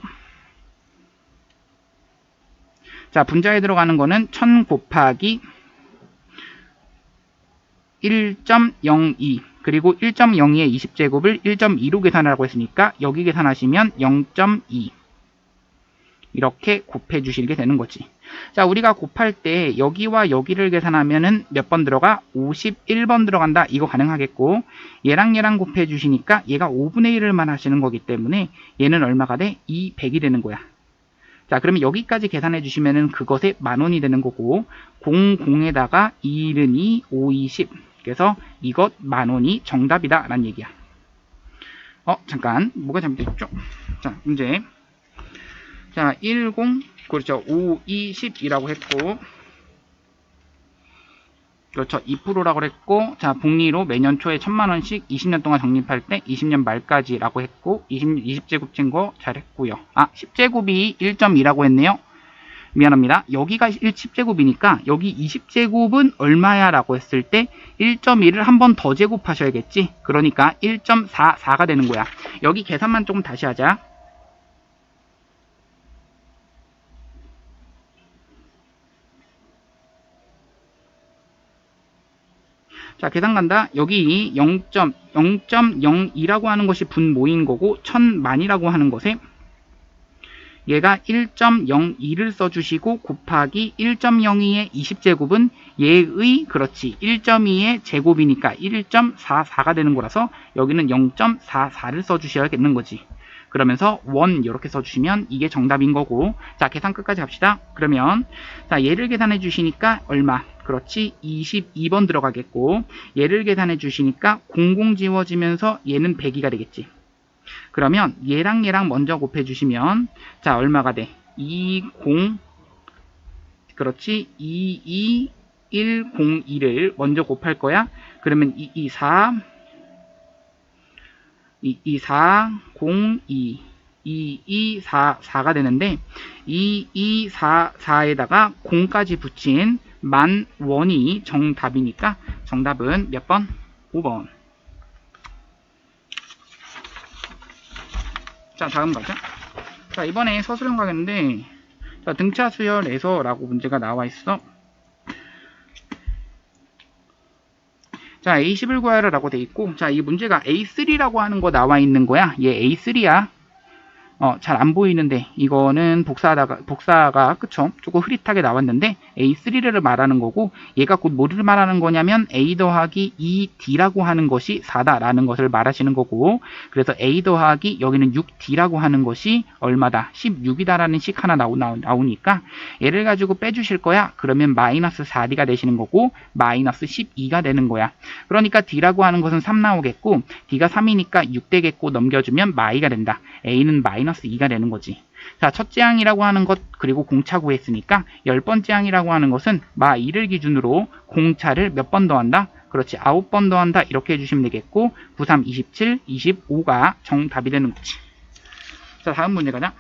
자 분자에 들어가는 거는 1000 곱하기 1.02 그리고 1.02의 20제곱을 1.2로 계산하라고 했으니까 여기 계산하시면 0.2 이렇게 곱해 주시게 되는 거지. 자, 우리가 곱할 때 여기와 여기를 계산하면은 몇 번 들어가? 51번 들어간다. 이거 가능하겠고 얘랑 얘랑 곱해 주시니까 얘가 5분의 1을 하시는 거기 때문에 얘는 얼마가 돼? 200이 되는 거야. 자, 그러면 여기까지 계산해 주시면은 그것에 만원이 되는 거고 00에다가 2는 2, 5, 20 그래서 이것 만원이 정답이다 라는 얘기야. 잠깐 뭐가 잘못됐죠? 자, 문제 자, 10, 그렇죠. 5, 20이라고 했고, 그렇죠. 2%라고 그랬고, 자, 복리로 매년 초에 1000만원씩 20년 동안 적립할 때 20년 말까지라고 했고, 20제곱인 거 잘했고요. 10제곱이 1.2라고 했네요. 미안합니다. 여기가 10제곱이니까 여기 20제곱은 얼마야 라고 했을 때 1.2를 한 번 더 제곱하셔야겠지. 그러니까 1.44가 되는 거야. 여기 계산만 조금 다시 하자. 자, 계산 간다. 여기 0.02라고 하는 것이 분모인 거고 1000만이라고 하는 것에 얘가 1.02를 써주시고 곱하기 1.02의 20제곱은 얘의 그렇지 1.2의 제곱이니까 1.44가 되는 거라서 여기는 0.44를 써주셔야겠는 거지. 그러면서 원 이렇게 써주시면 이게 정답인 거고 자 계산 끝까지 합시다. 그러면 자 얘를 계산해 주시니까 얼마? 그렇지 22번 들어가겠고 얘를 계산해 주시니까 00 지워지면서 얘는 100이가 되겠지. 그러면 얘랑 얘랑 먼저 곱해 주시면 자 얼마가 돼? 20 그렇지 22102를 먼저 곱할 거야. 그러면 22402 2244가 되는데 2244에다가 0까지 붙인 만원이 정답이니까 정답은 몇 번? 5번. 자 다음 가자. 자 이번에 서술형 가겠는데 자, 등차 수열에서 라고 문제가 나와 있어. 자 A10을 구하라 라고 돼 있고 자 이 문제가 A3라고 하는 거 나와 있는 거야. 얘 A3야. 잘 안 보이는데 이거는 복사가 그쵸? 조금 흐릿하게 나왔는데 A3를 말하는 거고 얘가 곧 뭐를 말하는 거냐면 A 더하기 2D라고 하는 것이 4다라는 것을 말하시는 거고 그래서 A 더하기 여기는 6D라고 하는 것이 얼마다? 16이다라는 식 하나 나오니까 얘를 가지고 빼주실 거야. 그러면 마이너스 4D가 되시는 거고 마이너스 12가 되는 거야. 그러니까 D라고 하는 것은 3 나오겠고 D가 3이니까 6 되겠고 넘겨주면 마이가 된다. A는 마이너스 2가 되는 거지. 자, 첫째 항이라고 하는 것 그리고 공차 구했으니까 10번째 항이라고 하는 것은 마 2를 기준으로 공차를 몇 번 더한다? 그렇지. 9번 더한다. 이렇게 해주시면 되겠고 9, 3, 27, 25가 정답이 되는 거지. 자, 다음 문제 가자.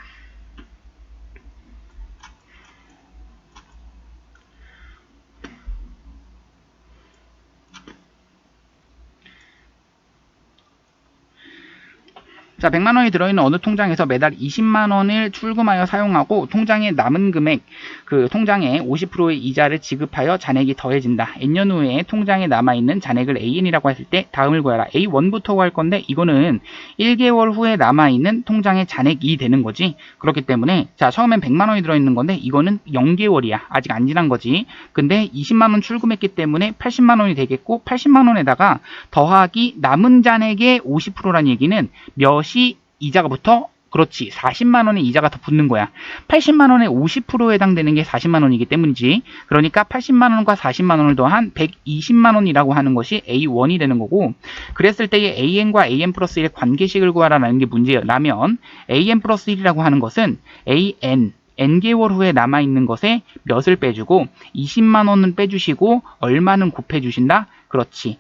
자, 100만 원이 들어있는 어느 통장에서 매달 20만 원을 출금하여 사용하고 통장에 남은 금액, 그 통장에 50%의 이자를 지급하여 잔액이 더해진다. N년 후에 통장에 남아있는 잔액을 AN이라고 했을 때 다음을 구하라. A1부터 구할 건데 이거는 1개월 후에 남아있는 통장의 잔액이 되는 거지. 그렇기 때문에 자, 처음엔 100만 원이 들어있는 건데 이거는 0개월이야. 아직 안 지난 거지. 근데 20만 원 출금했기 때문에 80만 원이 되겠고 80만 원에다가 더하기 남은 잔액의 50%란 얘기는 몇이 이자가 붙어? 그렇지. 40만 원의 이자가 더 붙는 거야. 80만 원의 50%에 해당되는 게 40만 원이기 때문이지. 그러니까 80만 원과 40만 원을 더한 120만 원이라고 하는 것이 A1이 되는 거고, 그랬을 때의 AN과 AN 플러스 1의 관계식을 구하라는 게 문제라면 AN 플러스 1이라고 하는 것은 AN N개월 후에 남아있는 것에 몇을 빼주고 20만 원은 빼주시고 얼마는 곱해주신다? 그렇지.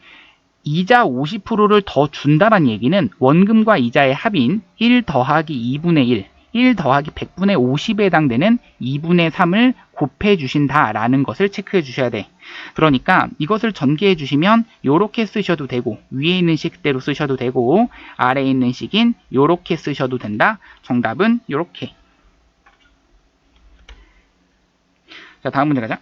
이자 50%를 더 준다는 얘기는 원금과 이자의 합인 1 더하기 2분의 1, 1 더하기 100분의 50에 해당되는 2분의 3을 곱해 주신다라는 것을 체크해 주셔야 돼. 그러니까 이것을 전개해 주시면 이렇게 쓰셔도 되고 위에 있는 식대로 쓰셔도 되고 아래에 있는 식인 이렇게 쓰셔도 된다. 정답은 이렇게. 자, 다음 문제 가자.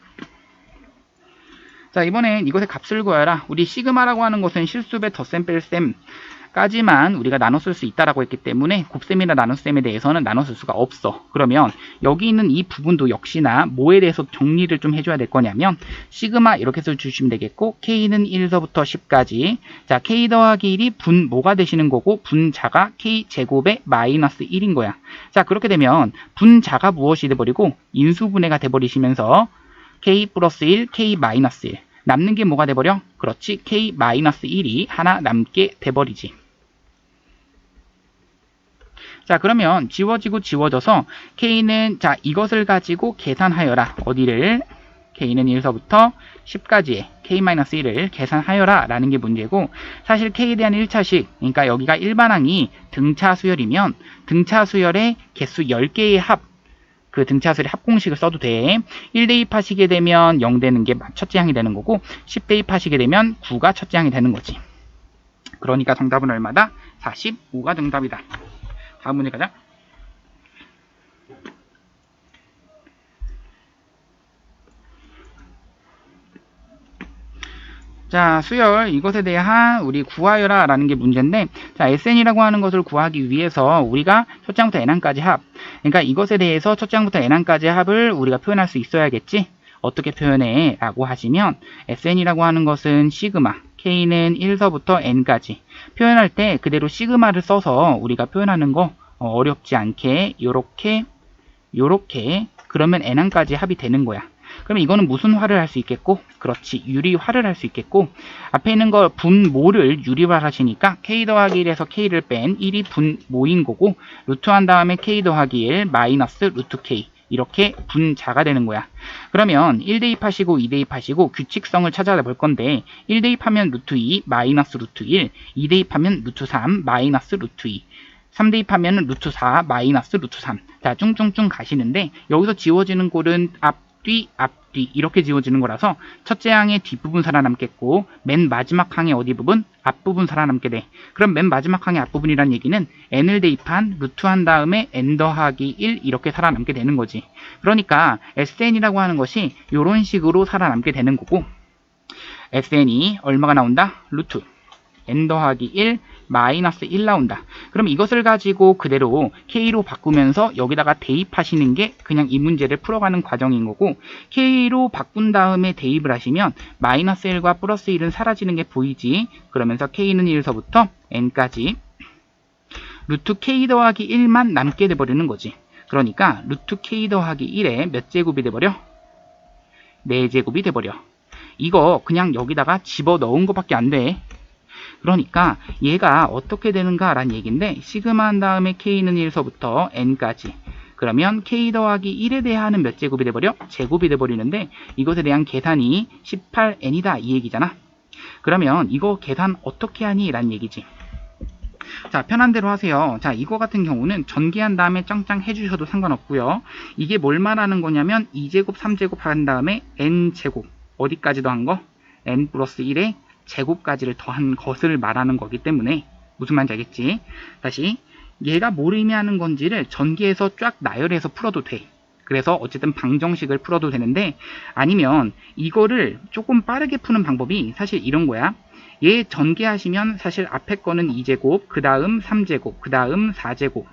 자, 이번엔 이것의 값을 구하라. 우리 시그마라고 하는 것은 실수배, 덧셈, 뺄셈까지만 우리가 나눠 쓸 수 있다라고 했기 때문에 곱셈이나 나눗셈에 대해서는 나눠 쓸 수가 없어. 그러면 여기 있는 이 부분도 역시나 뭐에 대해서 정리를 좀 해줘야 될 거냐면 시그마 이렇게 써주시면 되겠고 K는 1서부터 10까지. 자, K 더하기 1이 분 뭐가 되시는 거고 분자가 K 제곱의 마이너스 1인 거야. 자, 그렇게 되면 분자가 무엇이 돼버리고 인수분해가 돼버리시면서 K 플러스 1, K 마이너스 1. 남는 게 뭐가 돼버려? 그렇지. K 마이너스 1이 하나 남게 돼버리지. 자, 그러면 지워지고 지워져서 K는 자 이것을 가지고 계산하여라. 어디를? K는 1서부터 10까지의 K-1을 계산하여라 라는 게 문제고, 사실 K에 대한 1차식, 그러니까 여기가 일반항이 등차 수열이면 등차 수열의 개수 10개의 합, 그 등차수열의 합공식을 써도 돼. 1대2 하시게 되면 0 되는 게 첫째 항이 되는 거고 10대2 하시게 되면 9가 첫째 항이 되는 거지. 그러니까 정답은 얼마다? 45가 정답이다. 다음 문제 가자. 자, 수열 이것에 대한 우리 구하여라 라는 게 문제인데, 자, SN이라고 하는 것을 구하기 위해서 우리가 첫째 항부터 n항까지 합, 그러니까 이것에 대해서 첫째 항부터 n항까지 합을 우리가 표현할 수 있어야겠지. 어떻게 표현해? 라고 하시면 SN이라고 하는 것은 시그마, K는 1서부터 n까지 표현할 때 그대로 시그마를 써서 우리가 표현하는 거 어렵지 않게 요렇게 그러면 n항까지 합이 되는 거야. 그러면 이거는 무슨 화를 할 수 있겠고? 그렇지, 유리화를 할 수 있겠고, 앞에 있는 거 분모를 유리화 하시니까 K 더하기 1에서 K를 뺀 1이 분모인 거고, 루트한 다음에 K 더하기 1 마이너스 루트 K, 이렇게 분자가 되는 거야. 그러면 1대입 하시고 2대입 하시고 규칙성을 찾아볼 건데, 1대입 하면 루트 2 마이너스 루트 1, 2대입 하면 루트 3 마이너스 루트 2, 3대입하면 루트 4 마이너스 루트 3. 자, 쭝쭝쭝 가시는데 여기서 지워지는 꼴은 앞뒤 이렇게 지워지는 거라서 첫째 항의 뒷부분 살아남겠고 맨 마지막 항의 어디 부분? 앞부분 살아남게 돼. 그럼 맨 마지막 항의 앞부분이란 얘기는 n을 대입한 루트한 다음에 n 더하기 1 이렇게 살아남게 되는 거지. 그러니까 SN이라고 하는 것이 이런 식으로 살아남게 되는 거고, SN이 얼마가 나온다? 루트 n 더하기 1 마이너스 1 나온다. 그럼 이것을 가지고 그대로 K로 바꾸면서 여기다가 대입하시는 게 그냥 이 문제를 풀어가는 과정인 거고, K로 바꾼 다음에 대입을 하시면 마이너스 1과 플러스 1은 사라지는 게 보이지. 그러면서 K는 1서부터 N까지 루트 K 더하기 1만 남게 돼버리는 거지. 그러니까 루트 K 더하기 1에 몇 제곱이 돼버려? 4제곱이 돼버려. 이거 그냥 여기다가 집어넣은 것밖에 안 돼. 그러니까 얘가 어떻게 되는가 라는 얘기인데, 시그마 한 다음에 K는 1서부터 N까지, 그러면 K 더하기 1에 대한 몇 제곱이 돼버려? 제곱이 돼버리는데 이것에 대한 계산이 18N이다 이 얘기잖아. 그러면 이거 계산 어떻게 하니? 라는 얘기지. 자, 편한 대로 하세요. 자, 이거 같은 경우는 전개한 다음에 짱짱 해주셔도 상관없고요. 이게 뭘 말하는 거냐면 2제곱 3제곱 한 다음에 N제곱 어디까지 더한 거? N 플러스 1에 제곱까지를 더한 것을 말하는 거기 때문에 무슨 말인지 알겠지? 다시 얘가 뭘 의미하는 건지를 전개해서 쫙 나열해서 풀어도 돼. 그래서 어쨌든 방정식을 풀어도 되는데, 아니면 이거를 조금 빠르게 푸는 방법이 사실 이런 거야. 얘 전개하시면 사실 앞에 거는 2제곱, 그 다음 3제곱, 그 다음 4제곱.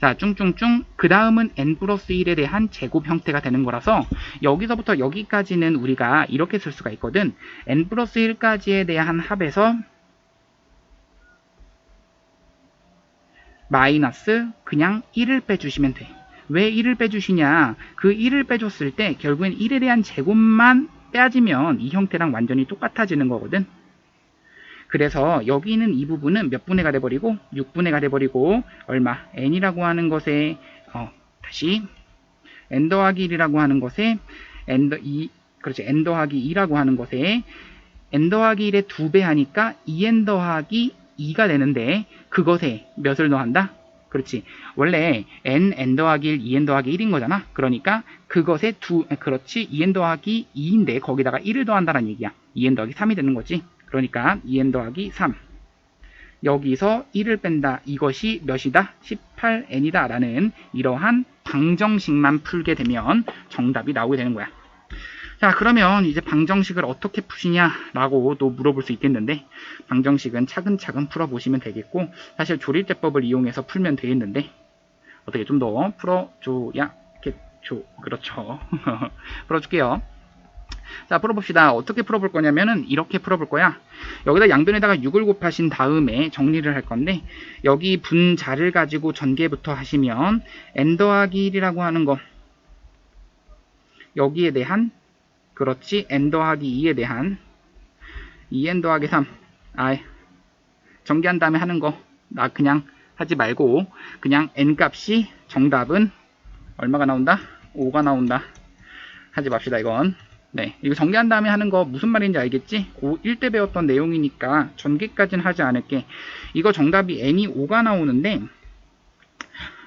자, 쭝쭝쭝, 그 다음은 n 플러스 1에 대한 제곱 형태가 되는 거라서 여기서부터 여기까지는 우리가 이렇게 쓸 수가 있거든. n 플러스 1까지에 대한 합에서 마이너스 그냥 1을 빼주시면 돼. 왜 1을 빼주시냐? 그 1을 빼줬을 때 결국엔 1에 대한 제곱만 빼지면 이 형태랑 완전히 똑같아지는 거거든. 그래서 여기 있는 이 부분은 몇 분의가 돼버리고 6분의가 돼버리고 얼마? n이라고 하는 것에 다시 n 더하기 1이라고 하는 것에 그렇지, n 더하기 2라고 하는 것에 n 더하기 1의 2배 하니까 2n 더하기 2가 되는데 그것에 몇을 더한다? 그렇지. 원래 n 더하기 1, 2n 더하기 1인 거잖아. 그러니까 그것에 그렇지, 2n 더하기 2인데 거기다가 1을 더한다는 얘기야. 2n 더하기 3이 되는 거지. 그러니까 2n 더하기 3. 여기서 1을 뺀다. 이것이 몇이다? 18n이다. 라는 이러한 방정식만 풀게 되면 정답이 나오게 되는 거야. 자, 그러면 이제 방정식을 어떻게 푸시냐라고 또 물어볼 수 있겠는데, 방정식은 차근차근 풀어보시면 되겠고, 사실 조립제법을 이용해서 풀면 되겠는데, 어떻게 좀 더 풀어줘야겠죠. 그렇죠. 풀어줄게요. 자, 풀어봅시다. 어떻게 풀어볼 거냐면은 이렇게 풀어볼 거야. 여기다 양변에다가 6을 곱하신 다음에 정리를 할 건데, 여기 분자를 가지고 전개부터 하시면 n 더하기 1이라고 하는 거, 여기에 대한, 그렇지, n 더하기 2에 대한 2n 더하기 3, 전개한 다음에 하는 거 나 그냥 하지 말고 그냥 n 값이 정답은 얼마가 나온다? 5가 나온다. 하지 맙시다 이건. 네, 이거 전개한 다음에 하는 거 무슨 말인지 알겠지? 고1 때 배웠던 내용이니까 전개까지는 하지 않을게. 이거 정답이 n이 5가 나오는데,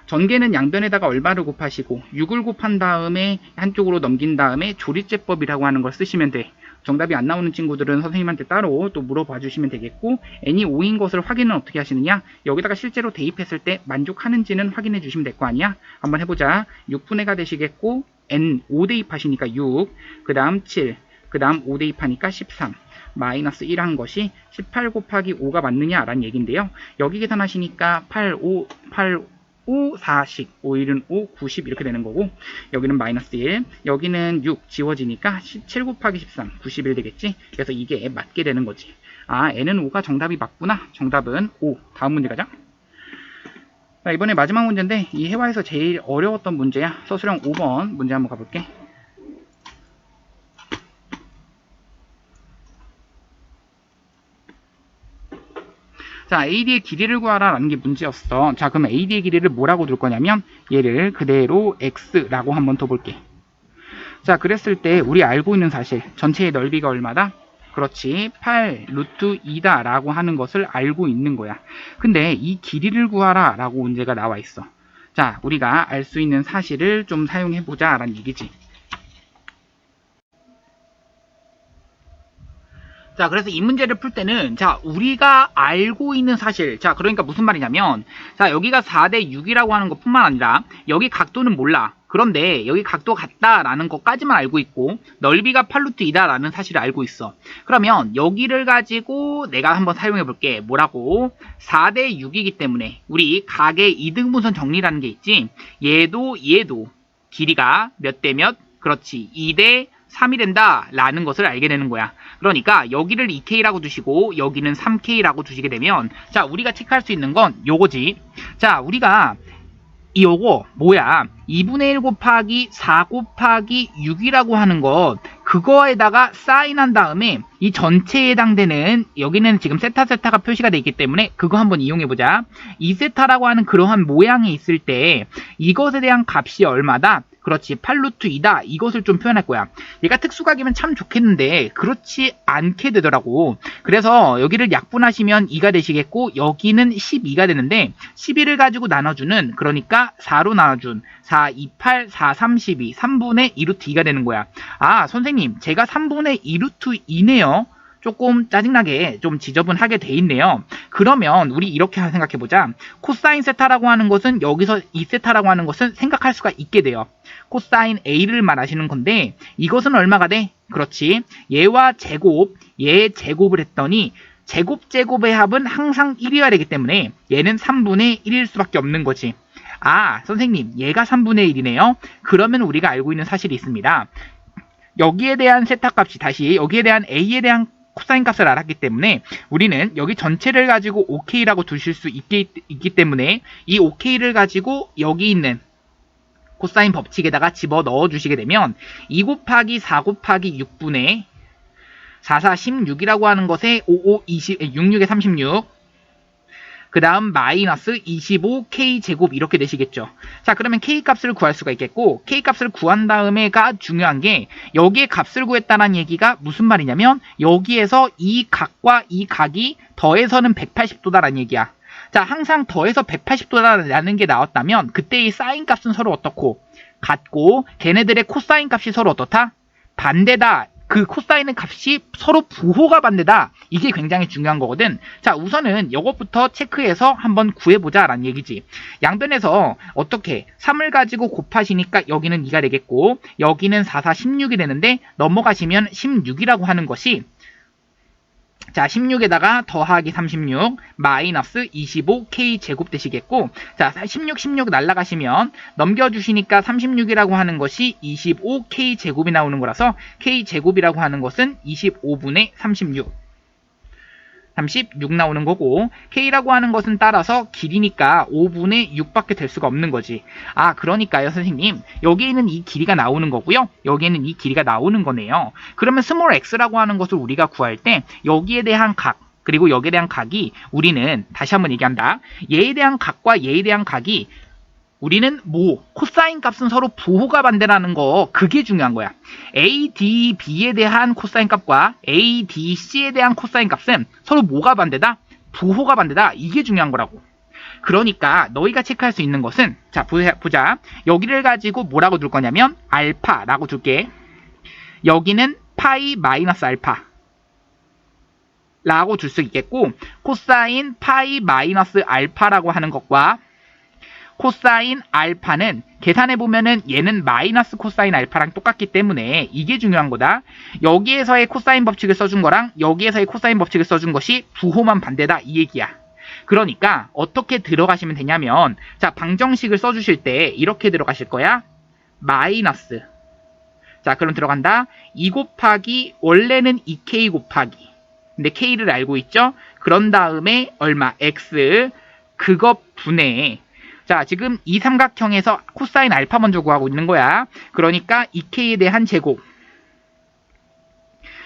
전개는 양변에다가 얼마를 곱하시고 6을 곱한 다음에 한쪽으로 넘긴 다음에 조립제법이라고 하는 걸 쓰시면 돼. 정답이 안 나오는 친구들은 선생님한테 따로 또 물어봐 주시면 되겠고, n이 5인 것을 확인은 어떻게 하시느냐? 여기다가 실제로 대입했을 때 만족하는지는 확인해 주시면 될 거 아니야? 한번 해보자. 6분의가 되시겠고, n 5 대입하시니까 6, 그 다음 7, 그 다음 5 대입하니까 13. 마이너스 1 한 것이 18 곱하기 5가 맞느냐라는 얘기인데요. 여기 계산하시니까 8, 5, 4씩, 5일은 5, 90 이렇게 되는 거고, 여기는 마이너스 1, 여기는 6 지워지니까 17 곱하기 13, 91 되겠지? 그래서 이게 맞게 되는 거지. 아, n은 5가 정답이 맞구나. 정답은 5. 다음 문제 가자. 자, 이번에 마지막 문제인데, 이 해화에서 제일 어려웠던 문제야. 서술형 5번 문제 한번 가볼게. 자, AD의 길이를 구하라 라는 게 문제였어. 자, 그럼 AD의 길이를 뭐라고 둘 거냐면, 얘를 그대로 X라고 한번 둬볼게. 자, 그랬을 때 우리 알고 있는 사실, 전체의 넓이가 얼마다? 그렇지, 8 루트 2다 라고 하는 것을 알고 있는 거야. 근데 이 길이를 구하라 라고 문제가 나와 있어. 자, 우리가 알 수 있는 사실을 좀 사용해보자 라는 얘기지. 자, 그래서 이 문제를 풀 때는, 자, 우리가 알고 있는 사실, 자, 그러니까 무슨 말이냐면, 자, 여기가 4대 6이라고 하는 것 뿐만 아니라, 여기 각도는 몰라. 그런데 여기 각도 같다라는 것까지만 알고 있고, 넓이가 8루트 2다라는 사실을 알고 있어. 그러면 여기를 가지고 내가 한번 사용해 볼게. 뭐라고? 4대 6이기 때문에 우리 각의 이등분선 정리라는 게 있지. 얘도 길이가 몇 대 몇? 그렇지, 2대 3이 된다 라는 것을 알게 되는 거야. 그러니까 여기를 2K라고 두시고 여기는 3K라고 두시게 되면, 자, 우리가 체크할 수 있는 건 요거지. 자, 우리가 요거 뭐야, 2분의 1 곱하기 4 곱하기 6이라고 하는 것, 그거에다가 사인한 다음에 이 전체에 해당되는, 여기는 지금 세타가 표시가 되어 있기 때문에 그거 한번 이용해보자. 2세타라고 하는 그러한 모양이 있을 때 이것에 대한 값이 얼마다? 그렇지, 8루트 2다. 이것을 좀 표현할 거야. 얘가 특수각이면 참 좋겠는데 그렇지 않게 되더라고. 그래서 여기를 약분하시면 2가 되시겠고, 여기는 12가 되는데 12를 가지고 나눠주는, 그러니까 4로 나눠준 4, 2, 8, 4, 32, 3분의 2루트 2가 되는 거야. 아, 선생님, 제가 3분의 2루트 2네요. 조금 짜증나게 좀 지저분하게 돼 있네요. 그러면 우리 이렇게 생각해보자. 코사인 세타라고 하는 것은 여기서 이 세타라고 하는 것은 생각할 수가 있게 돼요. 코사인 A를 말하시는 건데 이것은 얼마가 돼? 그렇지. 얘와 제곱, 얘의 제곱을 했더니 제곱의 합은 항상 1이어야 되기 때문에 얘는 3분의 1일 수밖에 없는 거지. 아, 선생님, 얘가 3분의 1이네요. 그러면 우리가 알고 있는 사실이 있습니다. 여기에 대한 세타 값이 다시 여기에 대한 A에 대한 코사인 값을 알았기 때문에 우리는 여기 전체를 가지고 OK라고 두실 수 있기 때문에 이 OK를 가지고 여기 있는 코사인 법칙에다가 집어넣어 주시게 되면 2 곱하기 4 곱하기 6분의 4, 4, 16이라고 하는 것에 5, 5, 20, 66에 36 그 다음 마이너스 25k 제곱 이렇게 되시겠죠. 자, 그러면 k 값을 구할 수가 있겠고 k 값을 구한 다음에가 중요한 게 여기에 값을 구했다는 얘기가 무슨 말이냐면 여기에서 이 각과 이 각이 더해서는 180도다라는 얘기야. 자, 항상 더해서 180도라는 게 나왔다면 그때의 사인 값은 서로 어떻고 같고 걔네들의 코사인 값이 서로 어떻다? 반대다. 그 코사인의 값이 서로 부호가 반대다. 이게 굉장히 중요한 거거든. 자, 우선은 이것부터 체크해서 한번 구해보자 라는 얘기지. 양변에서 어떻게 3을 가지고 곱하시니까 여기는 2가 되겠고 여기는 4, 4, 16이 되는데 넘어가시면 16이라고 하는 것이 자, 16에다가 더하기 36 마이너스 25k 제곱 되시겠고 자, 16 날라가시면 넘겨주시니까 36이라고 하는 것이 25k 제곱이 나오는 거라서 k 제곱이라고 하는 것은 25분의 36 나오는 거고 K라고 하는 것은 따라서 길이니까 5분의 6밖에 될 수가 없는 거지. 아, 그러니까요 선생님 여기에는 이 길이가 나오는 거고요 여기에는 이 길이가 나오는 거네요. 그러면 스몰 x라고 하는 것을 우리가 구할 때 여기에 대한 각 그리고 여기에 대한 각이 우리는 다시 한번 얘기한다. 얘에 대한 각과 얘에 대한 각이 우리는 코사인 값은 서로 부호가 반대라는 거 그게 중요한 거야. A, D, B에 대한 코사인 값과 A, D, C에 대한 코사인 값은 서로 뭐가 반대다? 부호가 반대다. 이게 중요한 거라고. 그러니까 너희가 체크할 수 있는 것은 자 보자. 여기를 가지고 뭐라고 둘 거냐면 알파라고 둘게. 여기는 파이 마이너스 알파 라고 둘 수 있겠고 코사인 파이 마이너스 알파라고 하는 것과 코사인 알파는 계산해보면은 얘는 마이너스 코사인 알파랑 똑같기 때문에 이게 중요한 거다. 여기에서의 코사인 법칙을 써준 거랑 여기에서의 코사인 법칙을 써준 것이 부호만 반대다 이 얘기야. 그러니까 어떻게 들어가시면 되냐면 자 방정식을 써주실 때 이렇게 들어가실 거야. 마이너스 자 그럼 들어간다. 2 곱하기 원래는 2k 곱하기 근데 k를 알고 있죠? 그런 다음에 얼마? x 그것 분의 자, 지금 이 삼각형에서 코사인 알파 먼저 구하고 있는 거야. 그러니까 2k에 대한 제곱.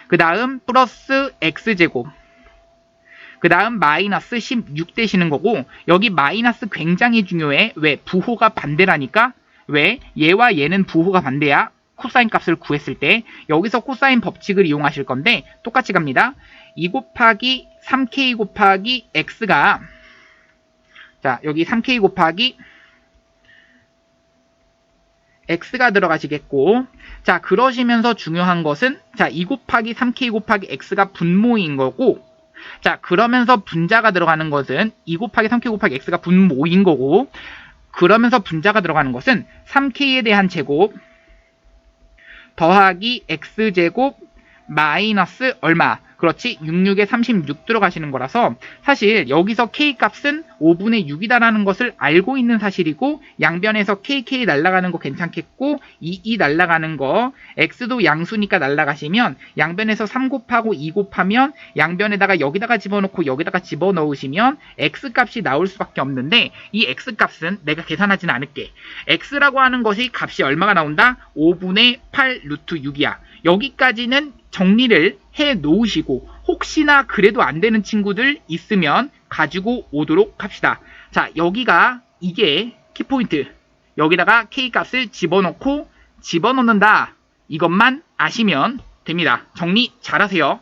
그 다음 플러스 x제곱. 그 다음 마이너스 16 되시는 거고 여기 마이너스 굉장히 중요해. 왜? 부호가 반대라니까. 왜? 얘와 얘는 부호가 반대야. 코사인 값을 구했을 때 여기서 코사인 법칙을 이용하실 건데 똑같이 갑니다. 2 곱하기 3k 곱하기 x가 자, 여기 3k 곱하기 x가 들어가시겠고 자, 그러시면서 중요한 것은 자, 2 곱하기 3k 곱하기 x가 분모인 거고 자, 그러면서 분자가 들어가는 것은 2 곱하기 3k 곱하기 x가 분모인 거고 그러면서 분자가 들어가는 것은 3k에 대한 제곱 더하기 x제곱 마이너스 얼마? 그렇지 66에 36 들어가시는 거라서 사실 여기서 K값은 5분의 6이다라는 것을 알고 있는 사실이고 양변에서 KK 날아가는 거 괜찮겠고 2 날아가는 거 X도 양수니까 날아가시면 양변에서 3 곱하고 2 곱하면 양변에다가 여기다가 집어넣고 여기다가 집어넣으시면 X값이 나올 수밖에 없는데 이 X값은 내가 계산하지는 않을게. X라고 하는 것이 값이 얼마가 나온다? 5분의 8 루트 6이야. 여기까지는 정리를 해 놓으시고 혹시나 그래도 안 되는 친구들 있으면 가지고 오도록 합시다. 자, 여기가 이게 키포인트. 여기다가 K값을 집어넣는다. 이것만 아시면 됩니다. 정리 잘하세요.